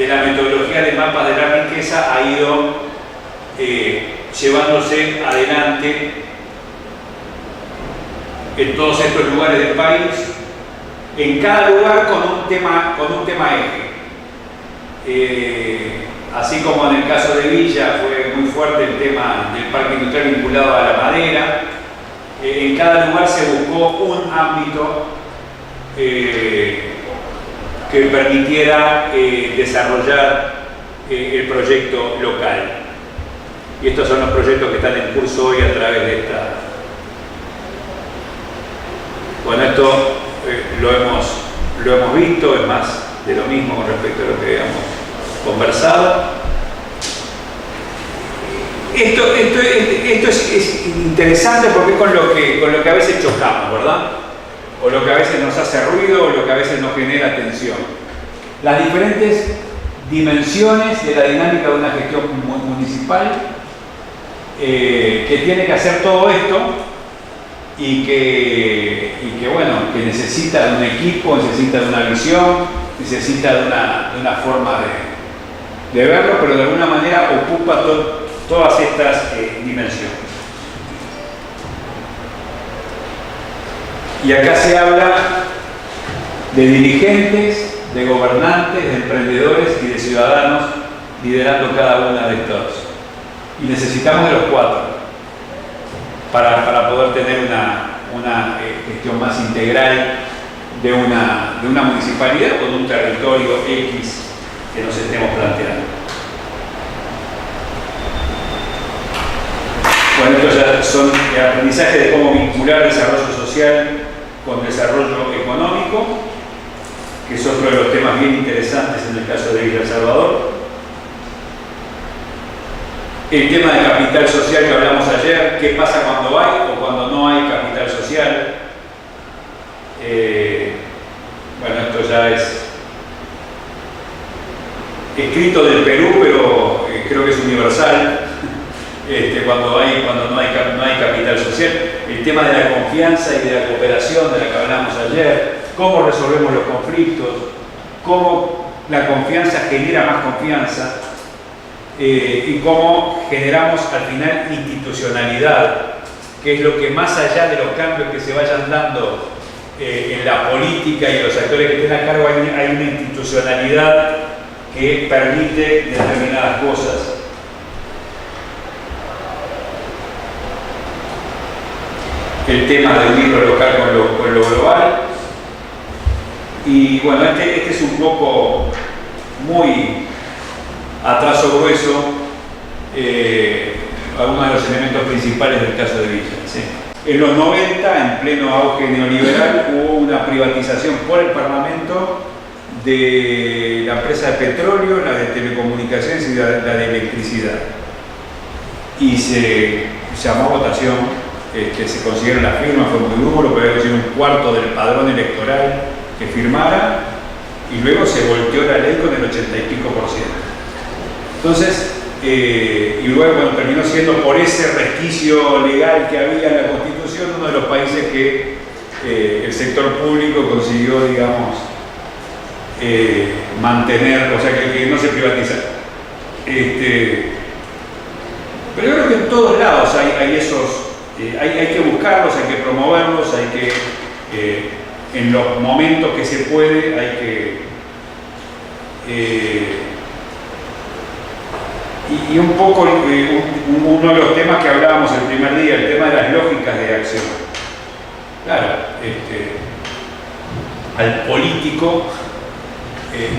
la metodología de mapas de la riqueza ha ido llevándose adelante en todos estos lugares del país, en cada lugar con un tema eje. Así como en el caso de Villa fue muy fuerte el tema del parque industrial vinculado a la madera, en cada lugar se buscó un ámbito que permitiera desarrollar el proyecto local. Y estos son los proyectos que están en curso hoy a través de esta. Bueno, esto lo hemos visto, es más de lo mismo con respecto a lo que habíamos conversado. Esto es interesante porque es con lo que a veces chocamos, ¿verdad? O lo que a veces nos hace ruido, o lo que a veces nos genera tensión. Las diferentes dimensiones de la dinámica de una gestión municipal que tiene que hacer todo esto y que necesita de un equipo, necesita de una visión, necesita de una forma de verlo, pero de alguna manera ocupa todas estas dimensiones. Y acá se habla de dirigentes, de gobernantes, de emprendedores y de ciudadanos liderando cada una de estas. Y necesitamos de los cuatro para poder tener una gestión más integral de una municipalidad o de un territorio X que nos estemos planteando. Bueno, estos ya son aprendizajes de cómo vincular desarrollo social con desarrollo económico, que es otro de los temas bien interesantes en el caso de Villa El Salvador. El tema de capital social que hablamos ayer, qué pasa cuando hay o cuando no hay capital social. Bueno, esto ya es escrito del Perú, pero creo que es universal. Cuando no hay capital social, el tema de la confianza y de la cooperación de la que hablamos ayer, cómo resolvemos los conflictos, cómo la confianza genera más confianza y cómo generamos al final institucionalidad, que es lo que más allá de los cambios que se vayan dando en la política y los actores que estén a cargo, hay una institucionalidad que permite determinadas cosas. El tema de unir lo local con lo global. Y bueno, este es un poco muy a trazo grueso algunos de los elementos principales del caso de Villa. ¿Sí? En los 90, en pleno auge neoliberal, hubo una privatización por el Parlamento de la empresa de petróleo, la de telecomunicaciones y la de electricidad. Y se llamó a votación. Se consiguieron las firmas, fue muy duro, pero había que un cuarto del padrón electoral que firmara, y luego se volteó la ley con el 80 y pico %. Entonces, y luego bueno, terminó siendo por ese resquicio legal que había en la Constitución uno de los países que el sector público consiguió, digamos, mantener, o sea, que no se privatiza. Pero yo creo que en todos lados hay esos, hay que buscarlos, hay que promoverlos, hay que, en los momentos que se puede, hay que... y un poco uno de los temas que hablábamos el primer día, el tema de las lógicas de acción. Claro, al político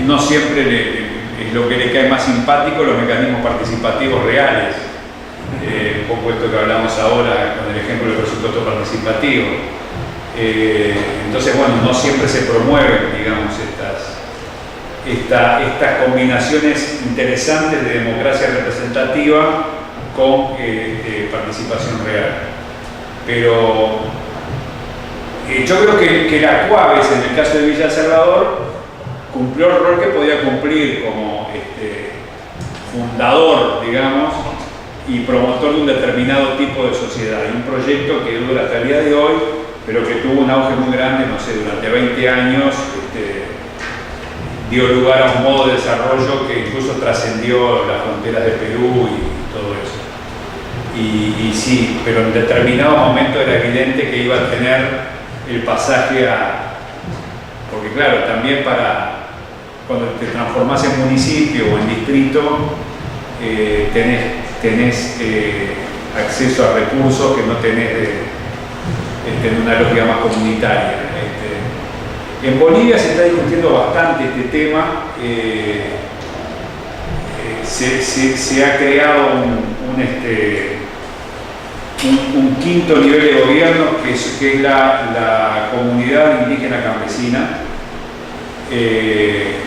no siempre es lo que le cae más simpático los mecanismos participativos reales. Un poco esto que hablamos ahora con el ejemplo del presupuesto participativo. Entonces, bueno, no siempre se promueven, digamos, estas combinaciones interesantes de democracia representativa con participación real. Pero yo creo que la Cuaves, en el caso de Villa Salvador, cumplió el rol que podía cumplir como fundador, digamos, y promotor de un determinado tipo de sociedad. Y un proyecto que dura hasta el día de hoy, pero que tuvo un auge muy grande, no sé, durante 20 años, dio lugar a un modo de desarrollo que incluso trascendió las fronteras de Perú y todo eso. Y sí, pero en determinado momento era evidente que iba a tener el pasaje a... Porque claro, también cuando te transformás en municipio o en distrito, tenés acceso a recursos que no tenés en una lógica más comunitaria. En Bolivia se está discutiendo bastante este tema. Se ha creado un quinto nivel de gobierno que es la comunidad indígena campesina, que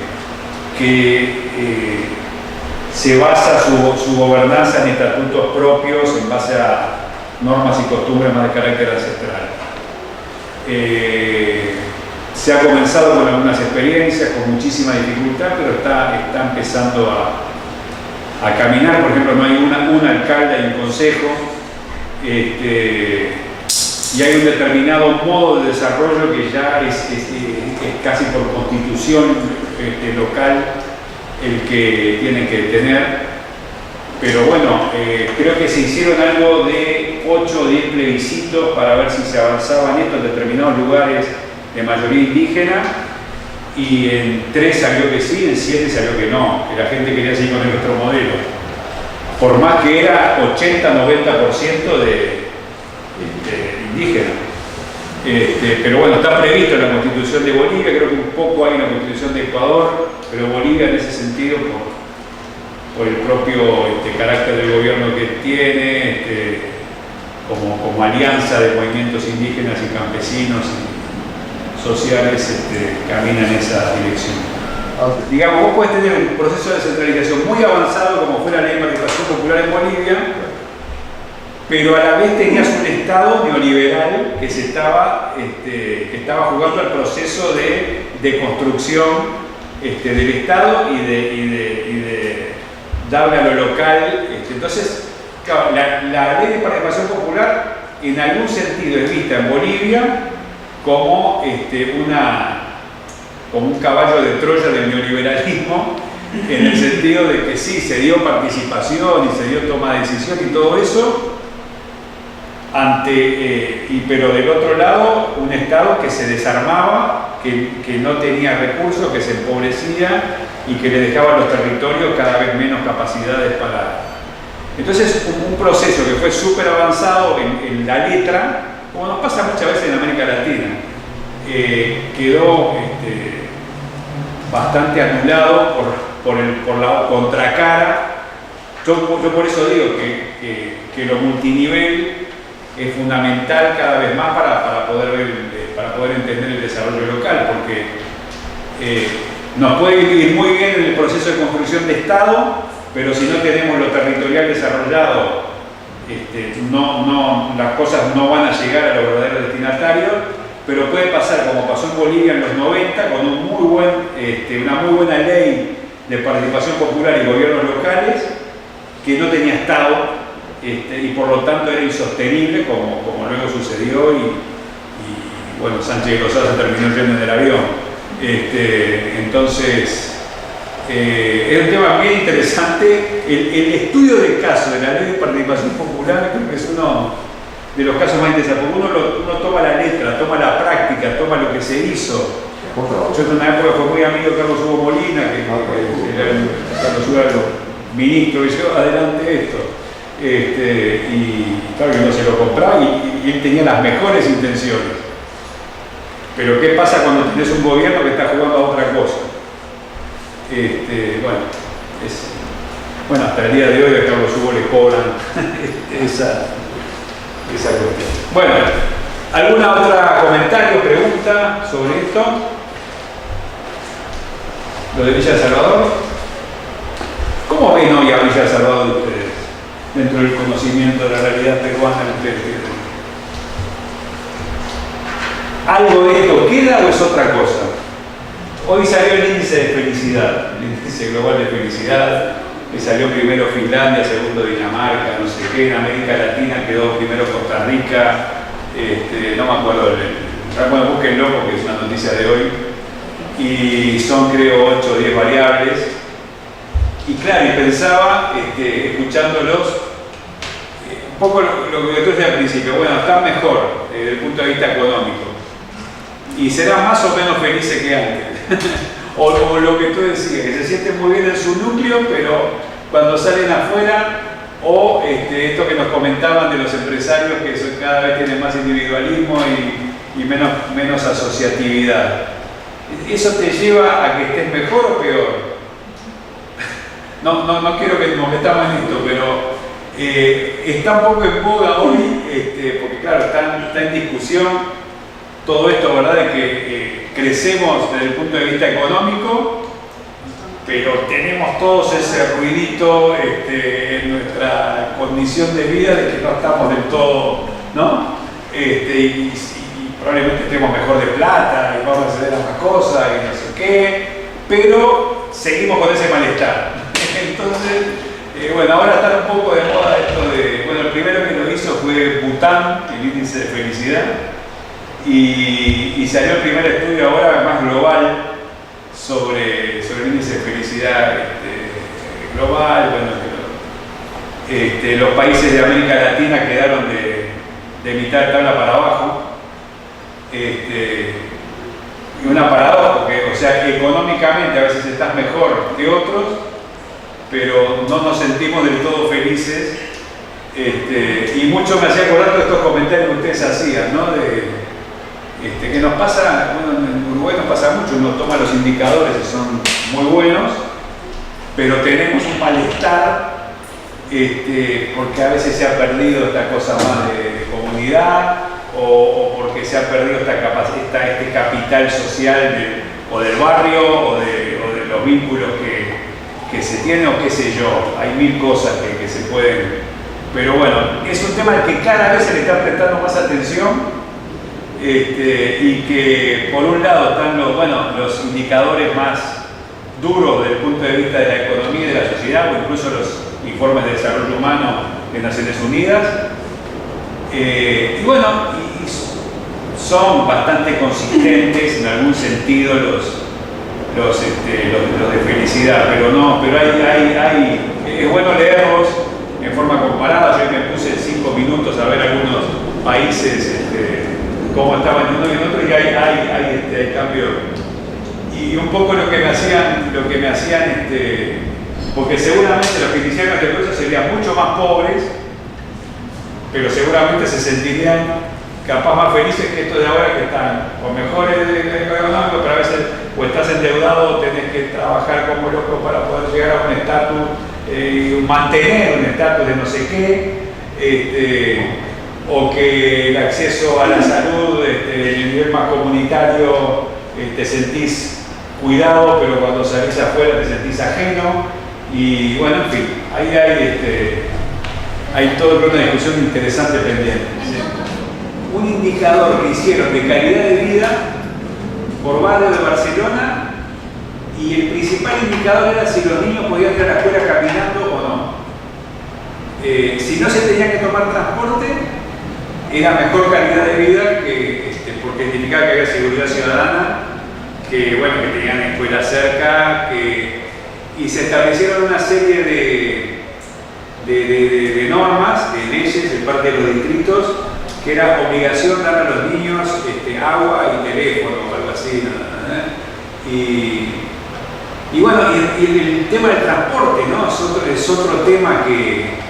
se basa su gobernanza en estatutos propios en base a normas y costumbres más de carácter ancestral. Se ha comenzado con algunas experiencias, con muchísima dificultad, pero está empezando a caminar. Por ejemplo, no hay un alcalde y un consejo, y hay un determinado modo de desarrollo que ya es casi por constitución local el que tienen que tener. Pero bueno, creo que se hicieron algo de 8 o 10 plebiscitos para ver si se avanzaba en esto en determinados lugares de mayoría indígena, y en 3 salió que sí, en 7 salió que no, que la gente quería seguir con nuestro modelo, por más que era 80-90% de indígena. Pero bueno, está previsto en la Constitución de Bolivia, creo que un poco hay en la Constitución de Ecuador, pero Bolivia en ese sentido, por el propio carácter del gobierno que tiene, como alianza de movimientos indígenas y campesinos y sociales, camina en esa dirección. Digamos, vos podés tener un proceso de descentralización muy avanzado como fue la ley de participación popular en Bolivia, pero a la vez tenías un Estado neoliberal que estaba jugando el proceso de construcción del Estado y de darle a lo local. Entonces, claro, la ley de participación popular en algún sentido es vista en Bolivia como un caballo de Troya del neoliberalismo, en el sentido de que sí, se dio participación y se dio toma de decisión y todo eso, pero del otro lado un Estado que se desarmaba, que no tenía recursos, que se empobrecía y que le dejaba a los territorios cada vez menos capacidades para... Entonces, un proceso que fue súper avanzado en la letra, como nos pasa muchas veces en América Latina, quedó bastante anulado por la contracara. Yo por eso digo que lo multinivel es fundamental cada vez más para poder entender el desarrollo local, porque nos puede ir muy bien en el proceso de construcción de Estado, pero si no tenemos lo territorial desarrollado, las cosas no van a llegar a los verdaderos destinatarios. Pero puede pasar como pasó en Bolivia en los 90, con una muy buena ley de participación popular y gobiernos locales que no tenía Estado, y por lo tanto era insostenible, como luego sucedió, y bueno, Sánchez de Lozada se terminó yendo en el avión. Entonces, es un tema bien interesante. El estudio de caso de la ley de participación popular creo que es uno de los casos más interesantes, porque uno toma la letra, toma la práctica, toma lo que se hizo. Yo en una época fui muy amigo de Carlos Hugo Molina, que Carlos Hugo era el ministro, y yo, adelante esto. Y claro que no se lo compraba, y él tenía las mejores intenciones. Pero ¿qué pasa cuando tienes un gobierno que está jugando a otra cosa? Bueno, hasta el día de hoy a Carlos Hugo le cobran esa cuestión. Bueno, ¿alguna otra comentario, pregunta sobre esto? ¿Lo de Villa Salvador? ¿Cómo ven hoy a Villa Salvador ustedes? Dentro del conocimiento de la realidad peruana, ustedes. ¿Algo de esto queda o es otra cosa? Hoy salió el índice de felicidad, el índice global de felicidad, que salió primero Finlandia, segundo Dinamarca, no sé qué, en América Latina quedó primero Costa Rica, no me acuerdo, bueno, búsquenlo porque es una noticia de hoy, y son creo 8 o 10 variables, y claro, y pensaba, escuchándolos, un poco lo que tú decías al principio, bueno, están mejor desde el punto de vista económico, y serán más o menos felices que antes. o lo que tú decías, que se sienten muy bien en su núcleo, pero cuando salen afuera, o esto que nos comentaban de los empresarios que cada vez tienen más individualismo y menos asociatividad. ¿Eso te lleva a que estés mejor o peor? No quiero que nos metamos en esto, pero está un poco en boga hoy, porque claro, está en discusión todo esto, ¿verdad? De que crecemos desde el punto de vista económico, pero tenemos todos ese ruidito en nuestra condición de vida de que no estamos del todo, ¿no? Y probablemente estemos mejor de plata y vamos a acceder a más cosas y no sé qué, pero seguimos con ese malestar. Entonces, bueno, ahora está un poco de moda esto de, bueno, el primero que lo hizo fue Bután, el índice de felicidad, y salió el primer estudio ahora más global sobre el índice de felicidad global. Bueno, los países de América Latina quedaron de mitad de tabla para abajo, y una paradoja, porque, o sea, económicamente a veces estás mejor que otros, pero no nos sentimos del todo felices, y mucho me hacía acordar de estos comentarios que ustedes hacían, ¿no? Que nos pasa, bueno, en Uruguay nos pasa mucho, uno toma los indicadores que son muy buenos, pero tenemos un malestar, porque a veces se ha perdido esta cosa más de comunidad, o porque se ha perdido este capital social o del barrio, o de los vínculos que se tienen, o qué sé yo, hay mil cosas que se pueden, pero bueno, es un tema al que cada vez se le está prestando más atención. Y que por un lado están los indicadores más duros desde el punto de vista de la economía y de la sociedad, o incluso los informes de desarrollo humano de Naciones Unidas, y bueno, son bastante consistentes en algún sentido los de felicidad, pero es bueno leerlos en forma comparada. Yo me puse 5 minutos a ver algunos países cómo estaban en uno y en otro, y hay cambio. Y un poco lo que me hacían, porque seguramente los que iniciaron este proceso serían mucho más pobres, pero seguramente se sentirían capaz más felices que estos de ahora, que están con mejores económicos, pero a veces o estás endeudado o tenés que trabajar como loco para poder llegar a un estatus, mantener un estatus de no sé qué, o que el acceso a la salud, en el nivel más comunitario, te sentís cuidado, pero cuando salís afuera te sentís ajeno, y bueno, en fin, ahí hay toda una discusión interesante pendiente. ¿Sí? Un indicador que hicieron de calidad de vida por barrio de Barcelona, y el principal indicador era si los niños podían ir a la escuela caminando o no. Si no se tenía que tomar transporte, era mejor calidad de vida, porque significaba que había seguridad ciudadana, que, bueno, que tenían escuelas cerca, y se establecieron una serie de normas, de leyes de parte de los distritos, que era obligación dar a los niños agua y teléfono o algo así. Y bueno, y el tema del transporte, ¿no? Es otro tema que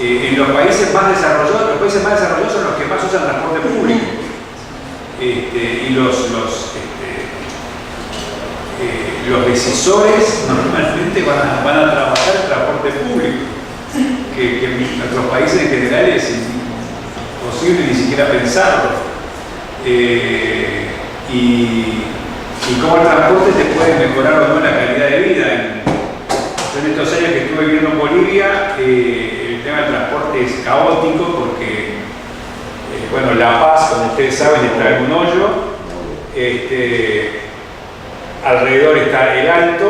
en los países más desarrollados, son los que más usan transporte público. Y los decisores normalmente van a trabajar en transporte público, que en nuestros países en general es imposible ni siquiera pensarlo. Y cómo el transporte te puede mejorar o no la calidad de vida. En estos años que estuve viviendo en Bolivia, el tema del transporte es caótico porque, bueno, La Paz, como ustedes saben, está en un hoyo. Alrededor está El Alto,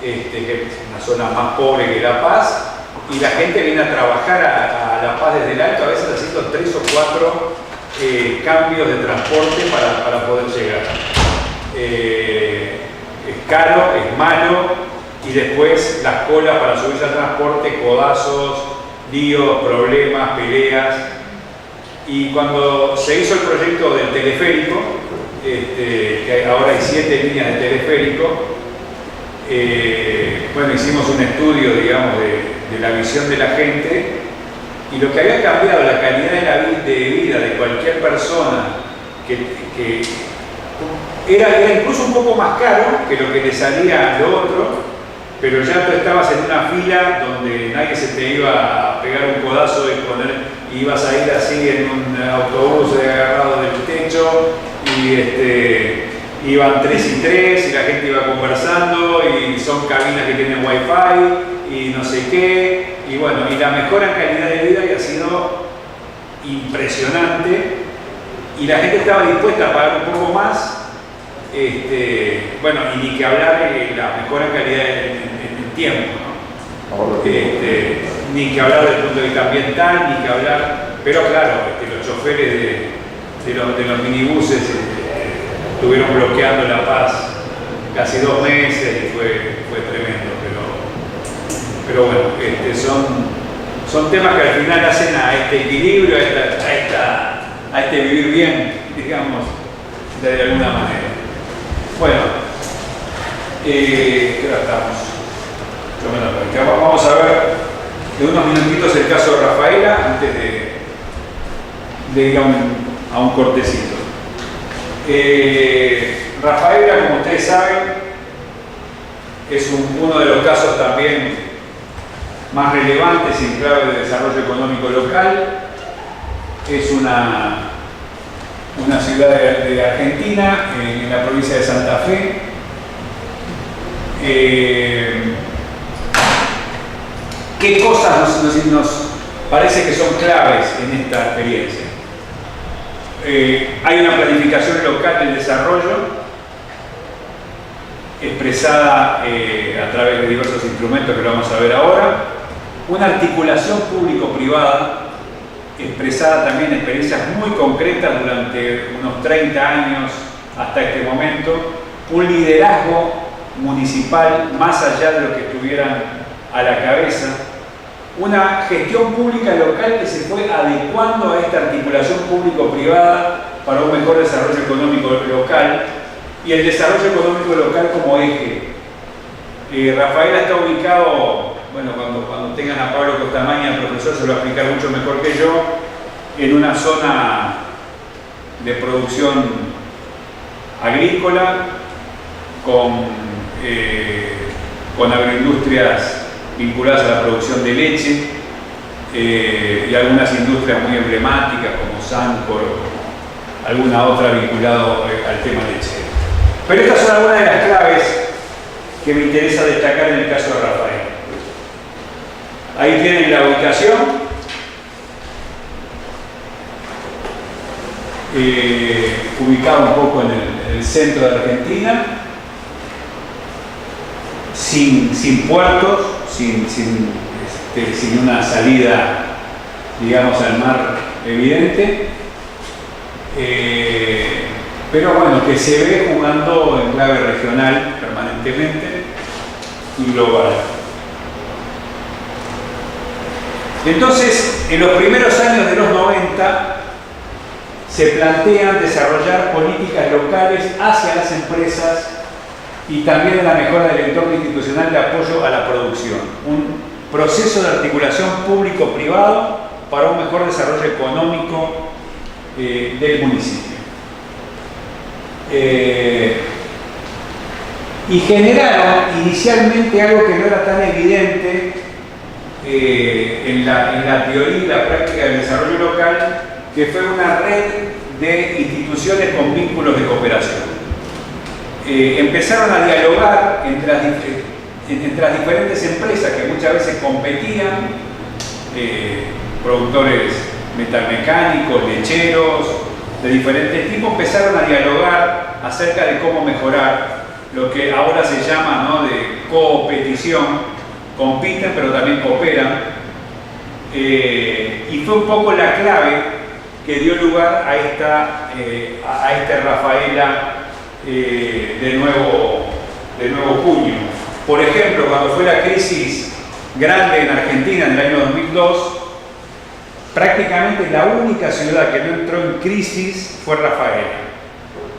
que es una zona más pobre que La Paz, y la gente viene a trabajar a La Paz desde El Alto, a veces haciendo 3 o 4 cambios de transporte para poder llegar. Es caro, es malo, y después las colas para subirse al transporte, codazos, líos, problemas, peleas. Y cuando se hizo el proyecto del teleférico, que ahora hay 7 líneas de teleférico, bueno, hicimos un estudio, digamos, de la visión de la gente, y lo que había cambiado la calidad de vida de cualquier persona, que era incluso un poco más caro que lo que le salía lo otro, pero ya tú estabas en una fila donde nadie se te iba a pegar un codazo y ibas a ir así en un autobús agarrado del techo, y iban 3 y 3 y la gente iba conversando, y son cabinas que tienen wifi y no sé qué, y bueno, y la mejora en calidad de vida había sido impresionante, y la gente estaba dispuesta a pagar un poco más. Bueno, y ni que hablar de la mejora en calidad en tiempo, ¿no? Ni que hablar del punto de vista ambiental, ni que hablar, pero claro, los choferes de los minibuses estuvieron bloqueando La Paz casi 2 meses y fue tremendo, pero bueno, son temas que al final hacen a este equilibrio, a este vivir bien, digamos, de alguna manera. Bueno, ¿qué hora estamos? Vamos a ver de unos minutitos el caso de Rafaela antes de ir a un cortecito. Rafaela, como ustedes saben, es uno de los casos también más relevantes en clave de desarrollo económico local. Es una ciudad de Argentina, en la provincia de Santa Fe. ¿Qué cosas nos parece que son claves en esta experiencia? Hay una planificación local del desarrollo expresada a través de diversos instrumentos que lo vamos a ver ahora, una articulación público-privada expresada también en experiencias muy concretas durante unos 30 años hasta este momento, un liderazgo municipal más allá de lo que estuvieran a la cabeza, una gestión pública local que se fue adecuando a esta articulación público-privada para un mejor desarrollo económico local y el desarrollo económico local como eje. Rafaela está ubicado, bueno, cuando tengan a Pablo Costamaña, el profesor se lo va a explicar mucho mejor que yo, en una zona de producción agrícola con agroindustrias vinculadas a la producción de leche y algunas industrias muy emblemáticas como Sancor o alguna otra vinculada al tema lechero. Pero estas son algunas de las claves que me interesa destacar en el caso de Rafael. Ahí tienen la ubicación, ubicado un poco en el centro de Argentina. sin puertos, sin una salida, digamos, al mar evidente, pero bueno, que se ve jugando en clave regional permanentemente y global. Entonces, en los primeros años de los 90, se plantean desarrollar políticas locales hacia las empresas y también en la mejora del entorno institucional de apoyo a la producción. Un proceso de articulación público-privado para un mejor desarrollo económico del municipio. Y generaron inicialmente algo que no era tan evidente en la teoría y la práctica del desarrollo local, que fue una red de instituciones con vínculos de cooperación. Empezaron a dialogar entre las diferentes empresas que muchas veces competían, productores metalmecánicos, lecheros, de diferentes tipos, empezaron a dialogar acerca de cómo mejorar lo que ahora se llama, ¿no?, de coopetición. Compiten pero también cooperan, y fue un poco la clave que dio lugar a este Rafaela de nuevo cuño. Por ejemplo, cuando fue la crisis grande en Argentina en el año 2002, prácticamente la única ciudad que no entró en crisis fue Rafaela,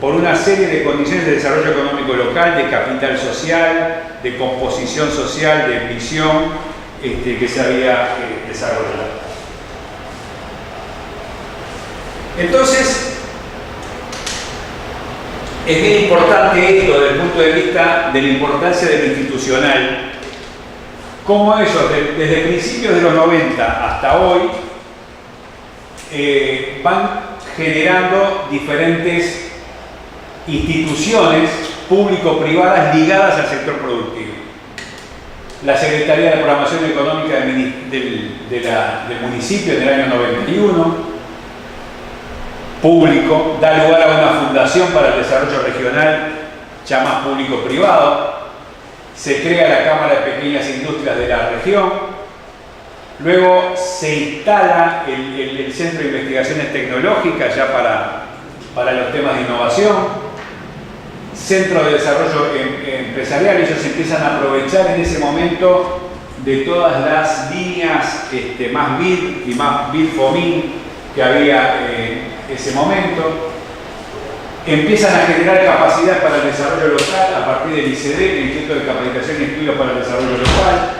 por una serie de condiciones de desarrollo económico local, de capital social, de composición social, de visión que se había desarrollado. Entonces, es bien importante esto desde el punto de vista de la importancia de lo institucional, cómo ellos desde principios de los 90 hasta hoy van generando diferentes instituciones público-privadas ligadas al sector productivo. La Secretaría de Programación Económica del municipio en el año 91, público, da lugar a una fundación para el desarrollo regional, llamada público-privado, se crea la Cámara de Pequeñas Industrias de la región, luego se instala el Centro de Investigaciones Tecnológicas ya para los temas de innovación, Centro de Desarrollo Empresarial. Ellos empiezan a aprovechar en ese momento de todas las líneas más BID y más BID-FOMIN que había en ese momento. Empiezan a generar capacidad para el desarrollo local a partir del ICD, el Instituto de Capacitación y Estudios para el Desarrollo Local.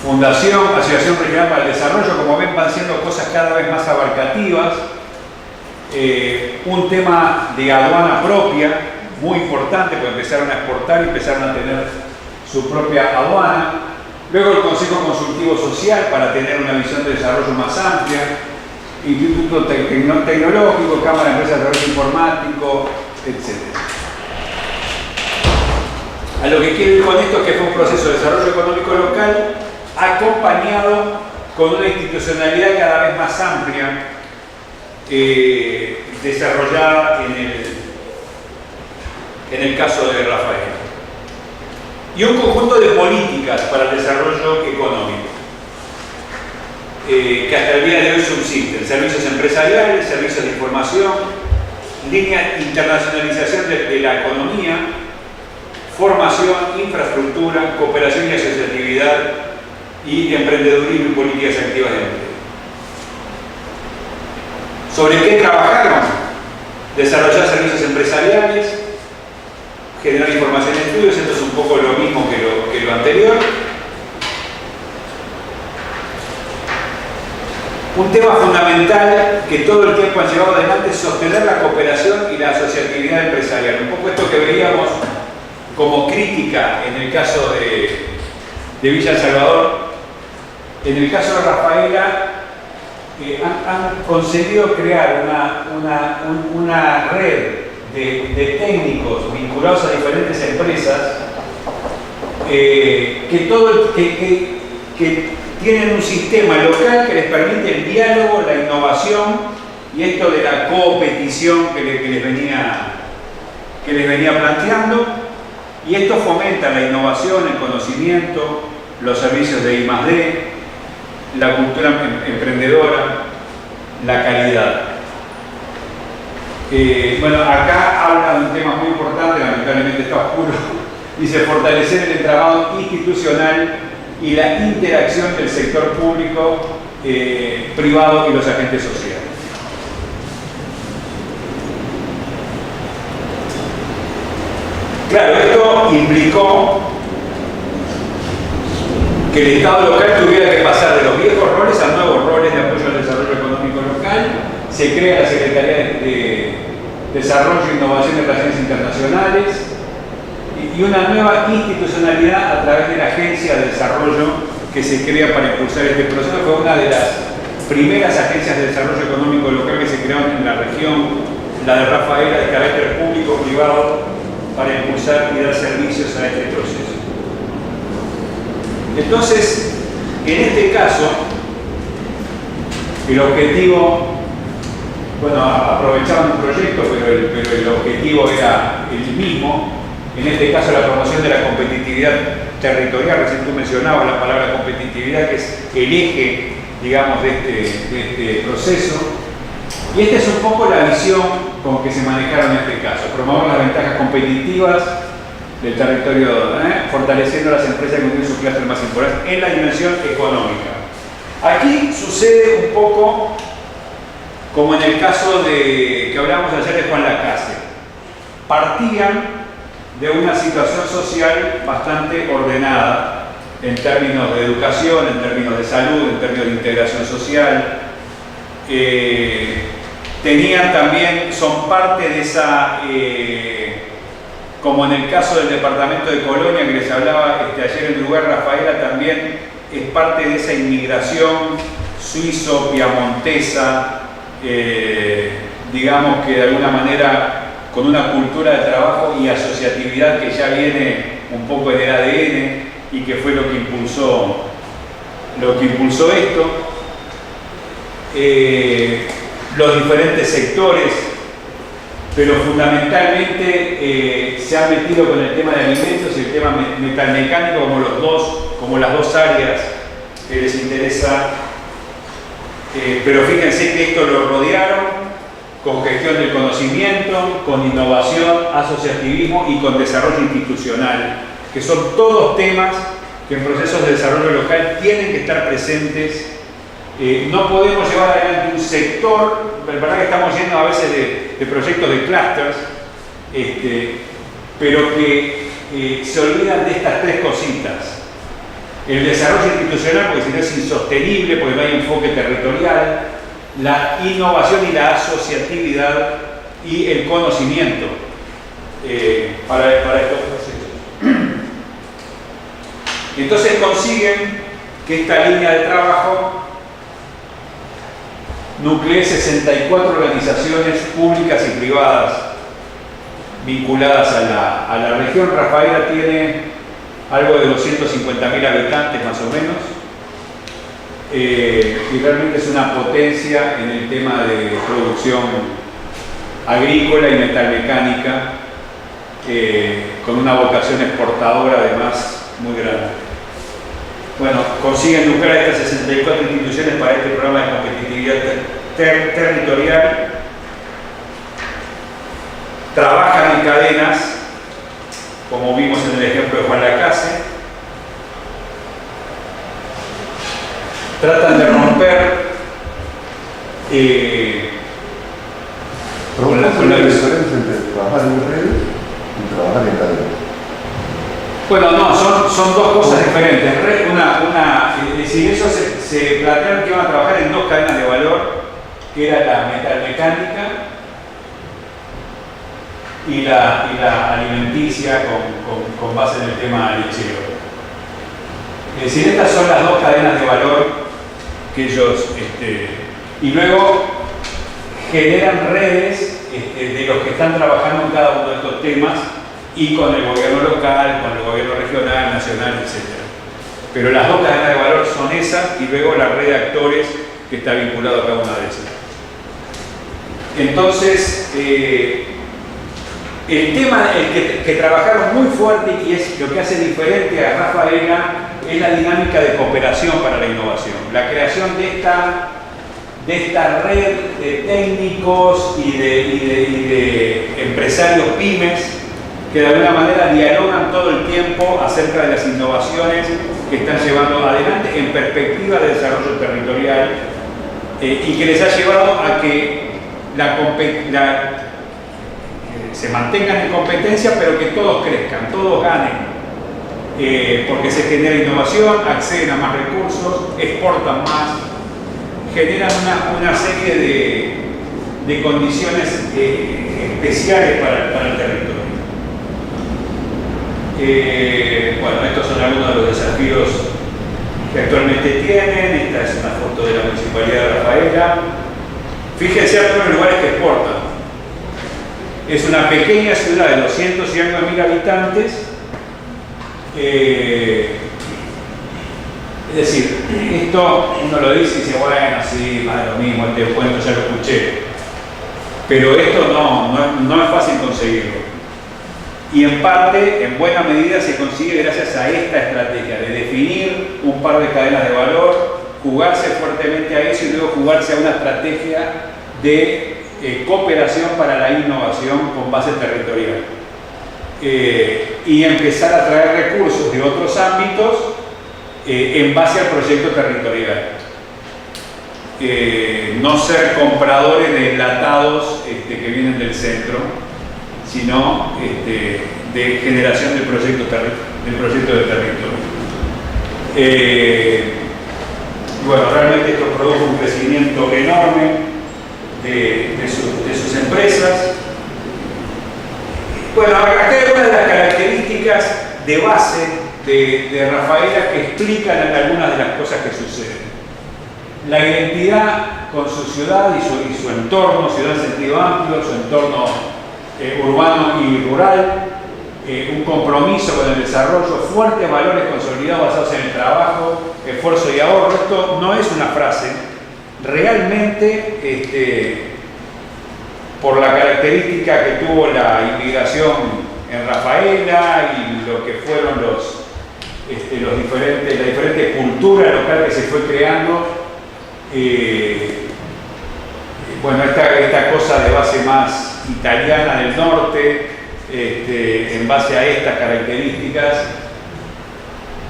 Fundación, Asociación Regional para el Desarrollo, como ven, van siendo cosas cada vez más abarcativas. Un tema de aduana propia, muy importante, porque empezaron a exportar y empezaron a tener su propia aduana. Luego el Consejo Consultivo Social para tener una visión de desarrollo más amplia. Instituto Tecnológico, Cámara de Empresas de Desarrollo Informático, etc. A lo que quiero ir con esto es que fue un proceso de desarrollo económico local acompañado con una institucionalidad cada vez más amplia, desarrollada en el caso de Rafael. Y un conjunto de políticas para el desarrollo económico, que hasta el día de hoy subsisten: servicios empresariales, servicios de información, línea de internacionalización de la economía, formación, infraestructura, cooperación y asociatividad, y emprendedurismo y políticas activas de empleo. ¿Sobre qué trabajaron? Desarrollar servicios empresariales, generar información y estudios. Esto es un poco lo mismo que lo anterior. Un tema fundamental que todo el tiempo han llevado adelante es sostener la cooperación y la asociatividad empresarial. Un poco esto que veíamos como crítica en el caso de Villa El Salvador. En el caso de Rafaela, han conseguido crear una red de técnicos vinculados a diferentes empresas que tienen un sistema local que les permite el diálogo, la innovación y esto de la competición que les venía que les venía planteando, y esto fomenta la innovación, el conocimiento, los servicios de I+D, la cultura emprendedora, la calidad. Bueno, acá habla de un tema muy importante, lamentablemente está oscuro, dice fortalecer el entramado institucional y la interacción del sector público, privado y los agentes sociales. Claro, esto implicó que el Estado local tuviera que pasar de los viejos roles a nuevos roles de apoyo al desarrollo económico local. Se crea la Secretaría de Desarrollo, Innovación y Relaciones Internacionales y una nueva institucionalidad a través de la Agencia de Desarrollo que se crea para impulsar este proceso. Fue una de las primeras agencias de desarrollo económico local que se crearon en la región, la de Rafaela, de carácter público-privado, para impulsar y dar servicios a este proceso. Entonces, en este caso, el objetivo, bueno, aprovechaban un proyecto, pero el objetivo era el mismo. En este caso, la promoción de la competitividad territorial. Recién tú mencionabas la palabra competitividad, que es el eje, digamos, de este proceso. Y esta es un poco la visión con que se manejaron en este caso: promover las ventajas competitivas del territorio, fortaleciendo las empresas que tienen su clúster más importante en la dimensión económica. Aquí sucede un poco como en el caso que hablamos ayer de Juan Lacase. Partían de una situación social bastante ordenada en términos de educación, en términos de salud, en términos de integración social. Tenían también, son parte de esa, como en el caso del departamento de Colonia que les hablaba ayer en el lugar, Rafaela también es parte de esa inmigración suizo-piamontesa, digamos que de alguna manera con una cultura de trabajo y asociatividad que ya viene un poco en el ADN y que fue lo que impulsó esto. Los diferentes sectores, pero fundamentalmente se han metido con el tema de alimentos y el tema metalmecánico como las dos áreas que les interesa, pero fíjense que esto lo rodearon con gestión del conocimiento, con innovación, asociativismo y con desarrollo institucional, que son todos temas que en procesos de desarrollo local tienen que estar presentes. No podemos llevar adelante un sector, la verdad que estamos yendo a veces de proyectos de clusters, pero que se olvidan de estas tres cositas. El desarrollo institucional, porque si no es insostenible, porque no hay enfoque territorial, la innovación y la asociatividad y el conocimiento para estos procesos. Entonces consiguen que esta línea de trabajo nuclee 64 organizaciones públicas y privadas vinculadas a la región. Rafaela tiene algo de 250.000 habitantes más o menos, y realmente es una potencia en el tema de producción agrícola y metalmecánica, con una vocación exportadora además muy grande. Bueno, consiguen lucrar a estas 64 instituciones para este programa de competitividad territorial. Trabajan en cadenas, como vimos en el ejemplo de Juan Lacase. Tratan de romper ¿Cuál es la diferencia entre trabajar en redes y trabajar en cadenas? Bueno, no, son dos cosas diferentes. Es decir, eso se plantearon que iban a trabajar en dos cadenas de valor, que era la metalmecánica y la alimenticia con base en el tema lechero. Es decir, estas son las dos cadenas de valor que ellos, y luego generan redes de los que están trabajando en cada uno de estos temas y con el gobierno local, con el gobierno regional, nacional, etc. Pero las dos cadenas de valor son esas y luego la red de actores que está vinculado a cada una de esas. Entonces, El tema que trabajaron muy fuerte y es lo que hace diferente a Rafaela es la dinámica de cooperación para la innovación, la creación de esta red de técnicos y de empresarios pymes que de alguna manera dialogan todo el tiempo acerca de las innovaciones que están llevando adelante en perspectiva de desarrollo territorial y que les ha llevado a que se mantengan en competencia, pero que todos crezcan, todos ganen, porque se genera innovación, acceden a más recursos, exportan más, generan una serie de condiciones especiales para el territorio. Bueno, estos son algunos de los desafíos que actualmente tienen. Esta es una foto de la Municipalidad de Rafaela. Fíjense a todos los lugares que exportan. Es una pequeña ciudad de 200 y algo de 1000 habitantes. Es decir, esto uno lo dice y dice, bueno, sí, más de lo mismo, este cuento ya lo escuché. Pero esto no es fácil conseguirlo. Y en parte, en buena medida, se consigue gracias a esta estrategia de definir un par de cadenas de valor, jugarse fuertemente a eso y luego jugarse a una estrategia de cooperación para la innovación con base territorial. Y empezar a traer recursos de otros ámbitos en base al proyecto territorial. No ser compradores de enlatados que vienen del centro, sino de generación del proyecto de territorio. Bueno, realmente esto produjo un crecimiento enorme de sus empresas. Bueno, acá hay algunas de las características de base de Rafaela que explican algunas de las cosas que suceden. La identidad con su ciudad y su entorno, ciudad en sentido amplio, su entorno urbano y rural, un compromiso con el desarrollo, fuertes valores consolidados basados en el trabajo, esfuerzo y ahorro. Esto no es una frase, realmente por la característica que tuvo la inmigración en Rafaela y lo que fueron la diferente cultura local que se fue creando, bueno, esta cosa de base más italiana del norte, en base a estas características.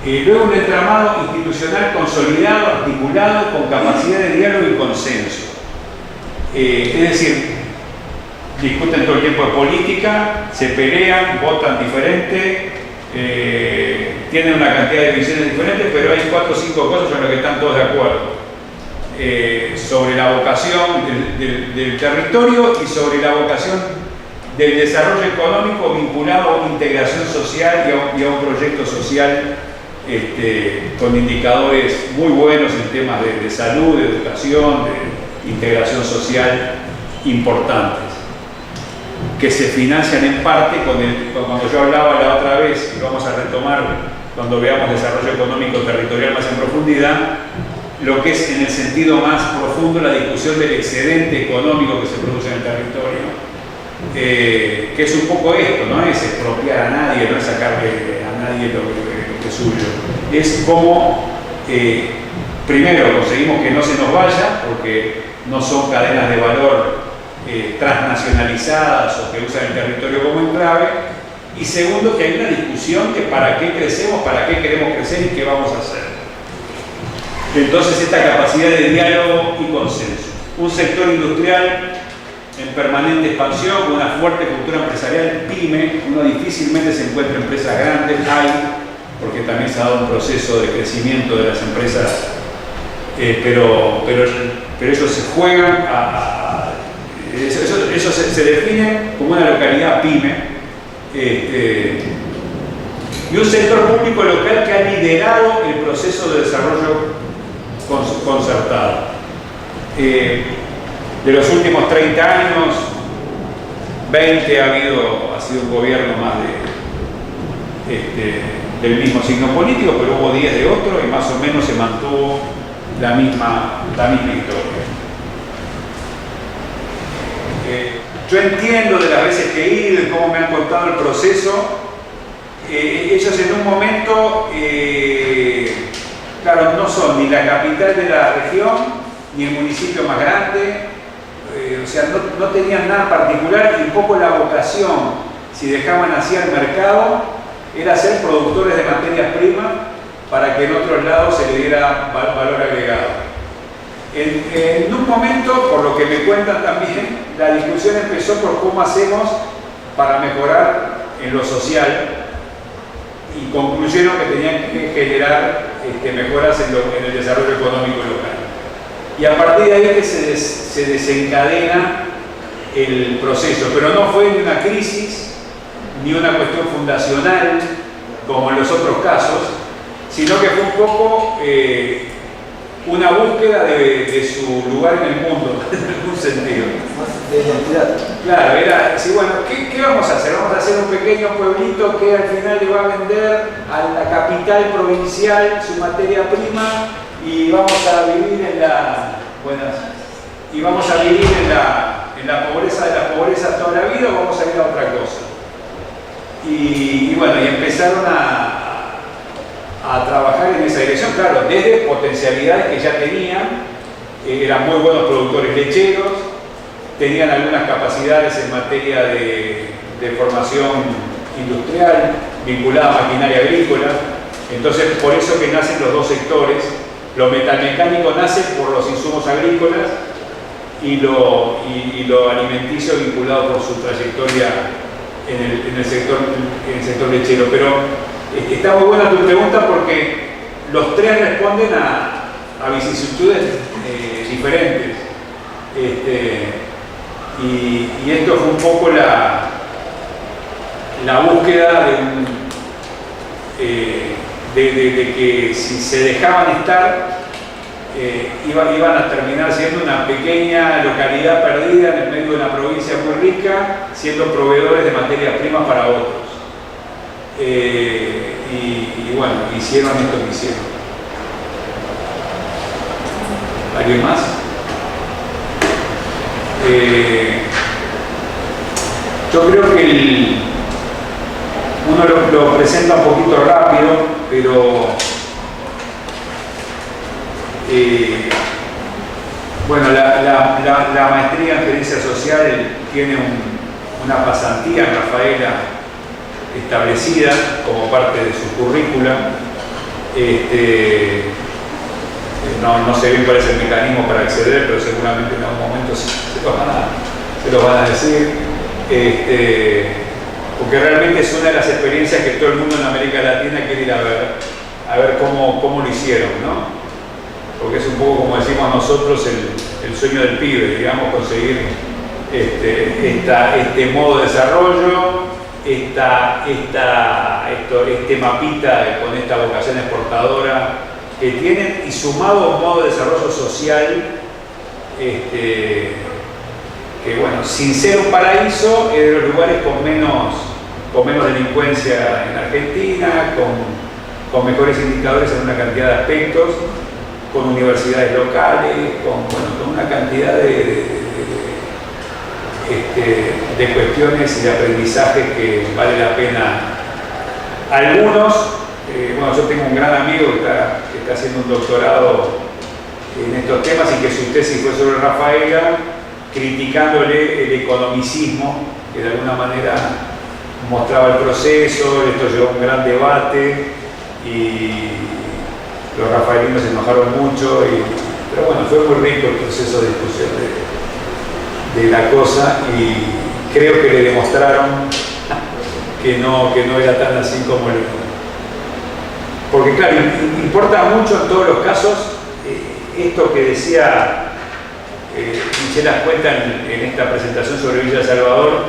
Luego un entramado institucional consolidado, articulado, con capacidad de diálogo y consenso. Es decir, discuten todo el tiempo de política, se pelean, votan diferente, tienen una cantidad de visiones diferentes, pero hay 4 o 5 cosas sobre las que están todos de acuerdo. Sobre la vocación del territorio y sobre la vocación del desarrollo económico vinculado a una integración social y a un proyecto social con indicadores muy buenos en temas de salud, de educación, de integración social importantes, que se financian en parte cuando yo hablaba la otra vez, y vamos a retomar cuando veamos desarrollo económico territorial más en profundidad, lo que es en el sentido más profundo la discusión del excedente económico que se produce en el territorio, que es un poco esto, no es expropiar a nadie, no es sacarle a nadie lo que es suyo, es como primero conseguimos que no se nos vaya, porque no son cadenas de valor transnacionalizadas o que usan el territorio como enclave, y segundo que hay una discusión de para qué crecemos, para qué queremos crecer y qué vamos a hacer. Entonces esta capacidad de diálogo y consenso. Un sector industrial en permanente expansión, con una fuerte cultura empresarial pyme. Uno difícilmente se encuentra empresas grandes, hay, porque también se ha dado un proceso de crecimiento de las empresas, pero ellos se juegan eso se define como una localidad pyme, y un sector público local que ha liderado el proceso de desarrollo concertado. De los últimos 30 años, 20 ha sido un gobierno más del mismo signo político, pero hubo 10 de otro y más o menos se mantuvo la misma historia. yo entiendo de las veces que he ido y cómo me han contado el proceso. Ellos en un momento, claro, no son ni la capital de la región, ni el municipio más grande, o sea, no tenían nada particular, y un poco la vocación, si dejaban así al mercado, era ser productores de materias primas para que en otros lados se le diera valor agregado. En un momento, por lo que me cuentan también, la discusión empezó por cómo hacemos para mejorar en lo social, y concluyeron que tenían que generar mejoras en el desarrollo económico local. Y a partir de ahí es que se desencadena el proceso, pero no fue ni una crisis, ni una cuestión fundacional, como en los otros casos, sino que fue un poco una búsqueda de su lugar en el mundo, en algún sentido. De identidad. Claro, era decir, bueno, ¿qué vamos a hacer? Vamos a hacer un pequeño pueblito que al final le va a vender a la capital provincial su materia prima, y vamos a vivir en la pobreza de las pobrezas toda la vida, o vamos a ir a otra cosa. Y bueno, y empezaron a trabajar en esa dirección, claro, desde potencialidades que ya tenían. Eran muy buenos productores lecheros, tenían algunas capacidades en materia de formación industrial vinculada a maquinaria agrícola. Entonces, por eso que nacen los dos sectores. Lo metalmecánico nace por los insumos agrícolas, y lo alimenticio vinculado por su trayectoria en el sector lechero. Pero está muy buena tu pregunta, porque los tres responden a vicisitudes diferentes. Y esto fue un poco la búsqueda de que si se dejaban estar, iban a terminar siendo una pequeña localidad perdida en el medio de una provincia muy rica, siendo proveedores de materias primas para otros. Y bueno, hicieron esto que hicieron. ¿Alguien más? Yo creo que uno lo presenta un poquito rápido, pero bueno, la maestría en gerencia social tiene una pasantía en Rafaela establecida como parte de su currícula. No sé bien cuál es el mecanismo para acceder, pero seguramente en algún momento se los van a decir. Porque realmente es una de las experiencias que todo el mundo en América Latina quiere ir a ver cómo lo hicieron, ¿no? Porque es un poco, como decimos nosotros, el sueño del pibe, digamos, conseguir este modo de desarrollo, este mapita con esta vocación exportadora que tienen, y sumado a un modo de desarrollo social que, bueno, sin ser un paraíso, es de los lugares con menos delincuencia en Argentina, con mejores indicadores en una cantidad de aspectos, con universidades locales, con una cantidad de cuestiones y de aprendizaje que vale la pena. Algunos, bueno, yo tengo un gran amigo que está haciendo un doctorado en estos temas, y que su tesis fue sobre Rafaela, criticándole el economicismo, que de alguna manera mostraba el proceso. Esto llevó a un gran debate, y los rafaelinos se enojaron mucho, pero bueno, fue muy rico el proceso de discusión de la cosa, y creo que le demostraron que no era tan así como el... Porque claro, importa mucho en todos los casos esto que decía Michelle Ascueta en esta presentación sobre Villa Salvador: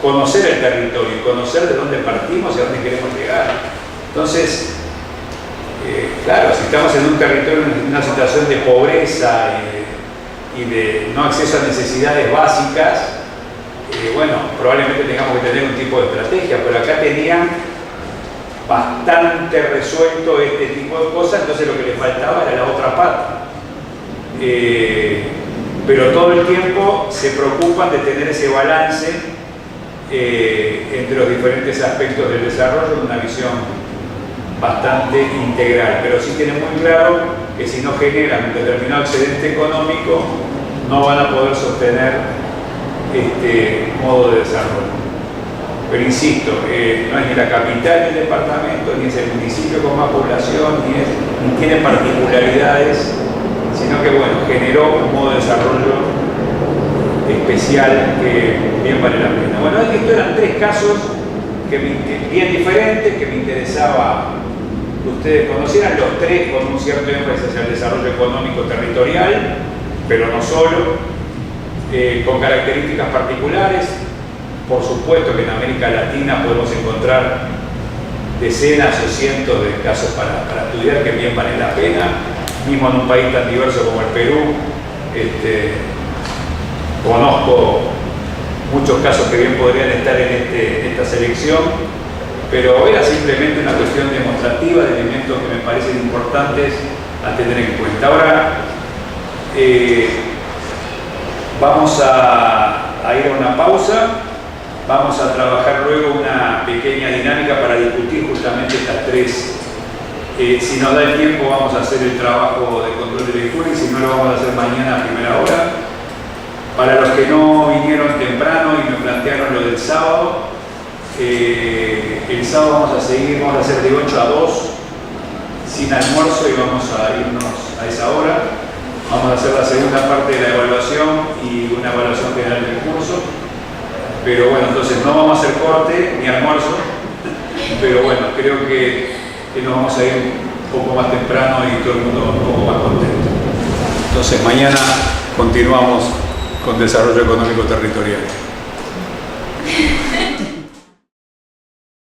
conocer el territorio, conocer de dónde partimos y a dónde queremos llegar. Entonces, claro, si estamos en un territorio en una situación de pobreza y de no acceso a necesidades básicas, bueno, probablemente tengamos que tener un tipo de estrategia, pero acá tenían bastante resuelto este tipo de cosas. Entonces lo que les faltaba era la otra pata. pero todo el tiempo se preocupan de tener ese balance entre los diferentes aspectos del desarrollo en una visión bastante integral, pero sí tienen muy claro que si no generan un determinado excedente económico no van a poder sostener este modo de desarrollo. Pero insisto, no es ni la capital del departamento, ni es el municipio con más población, ni tiene particularidades, sino que bueno, generó un modo de desarrollo especial que bien vale la pena. Bueno, estos eran tres casos bien diferentes que me interesaba que ustedes conocieran, los tres con un cierto énfasis hacia el desarrollo económico territorial, pero no solo, con características particulares. Por supuesto que en América Latina podemos encontrar decenas o cientos de casos para estudiar que bien valen la pena, mismo en un país tan diverso como el Perú. Conozco muchos casos que bien podrían estar en esta selección, pero era simplemente una cuestión demostrativa de elementos que me parecen importantes a tener en cuenta. Ahora vamos a ir a una pausa. Vamos a trabajar luego una pequeña dinámica para discutir justamente estas tres. Si nos da el tiempo vamos a hacer el trabajo de control de lectura y si no lo vamos a hacer mañana a primera hora. Para los que no vinieron temprano y me plantearon lo del sábado, el sábado vamos a seguir, vamos a hacer de 8 a 2 sin almuerzo y vamos a irnos a esa hora. Vamos a hacer la segunda parte de la evaluación y una evaluación general del curso. Pero bueno, entonces no vamos a hacer corte ni almuerzo, pero bueno, creo que nos vamos a ir un poco más temprano y todo el mundo un poco más contento. Entonces mañana continuamos con desarrollo económico territorial.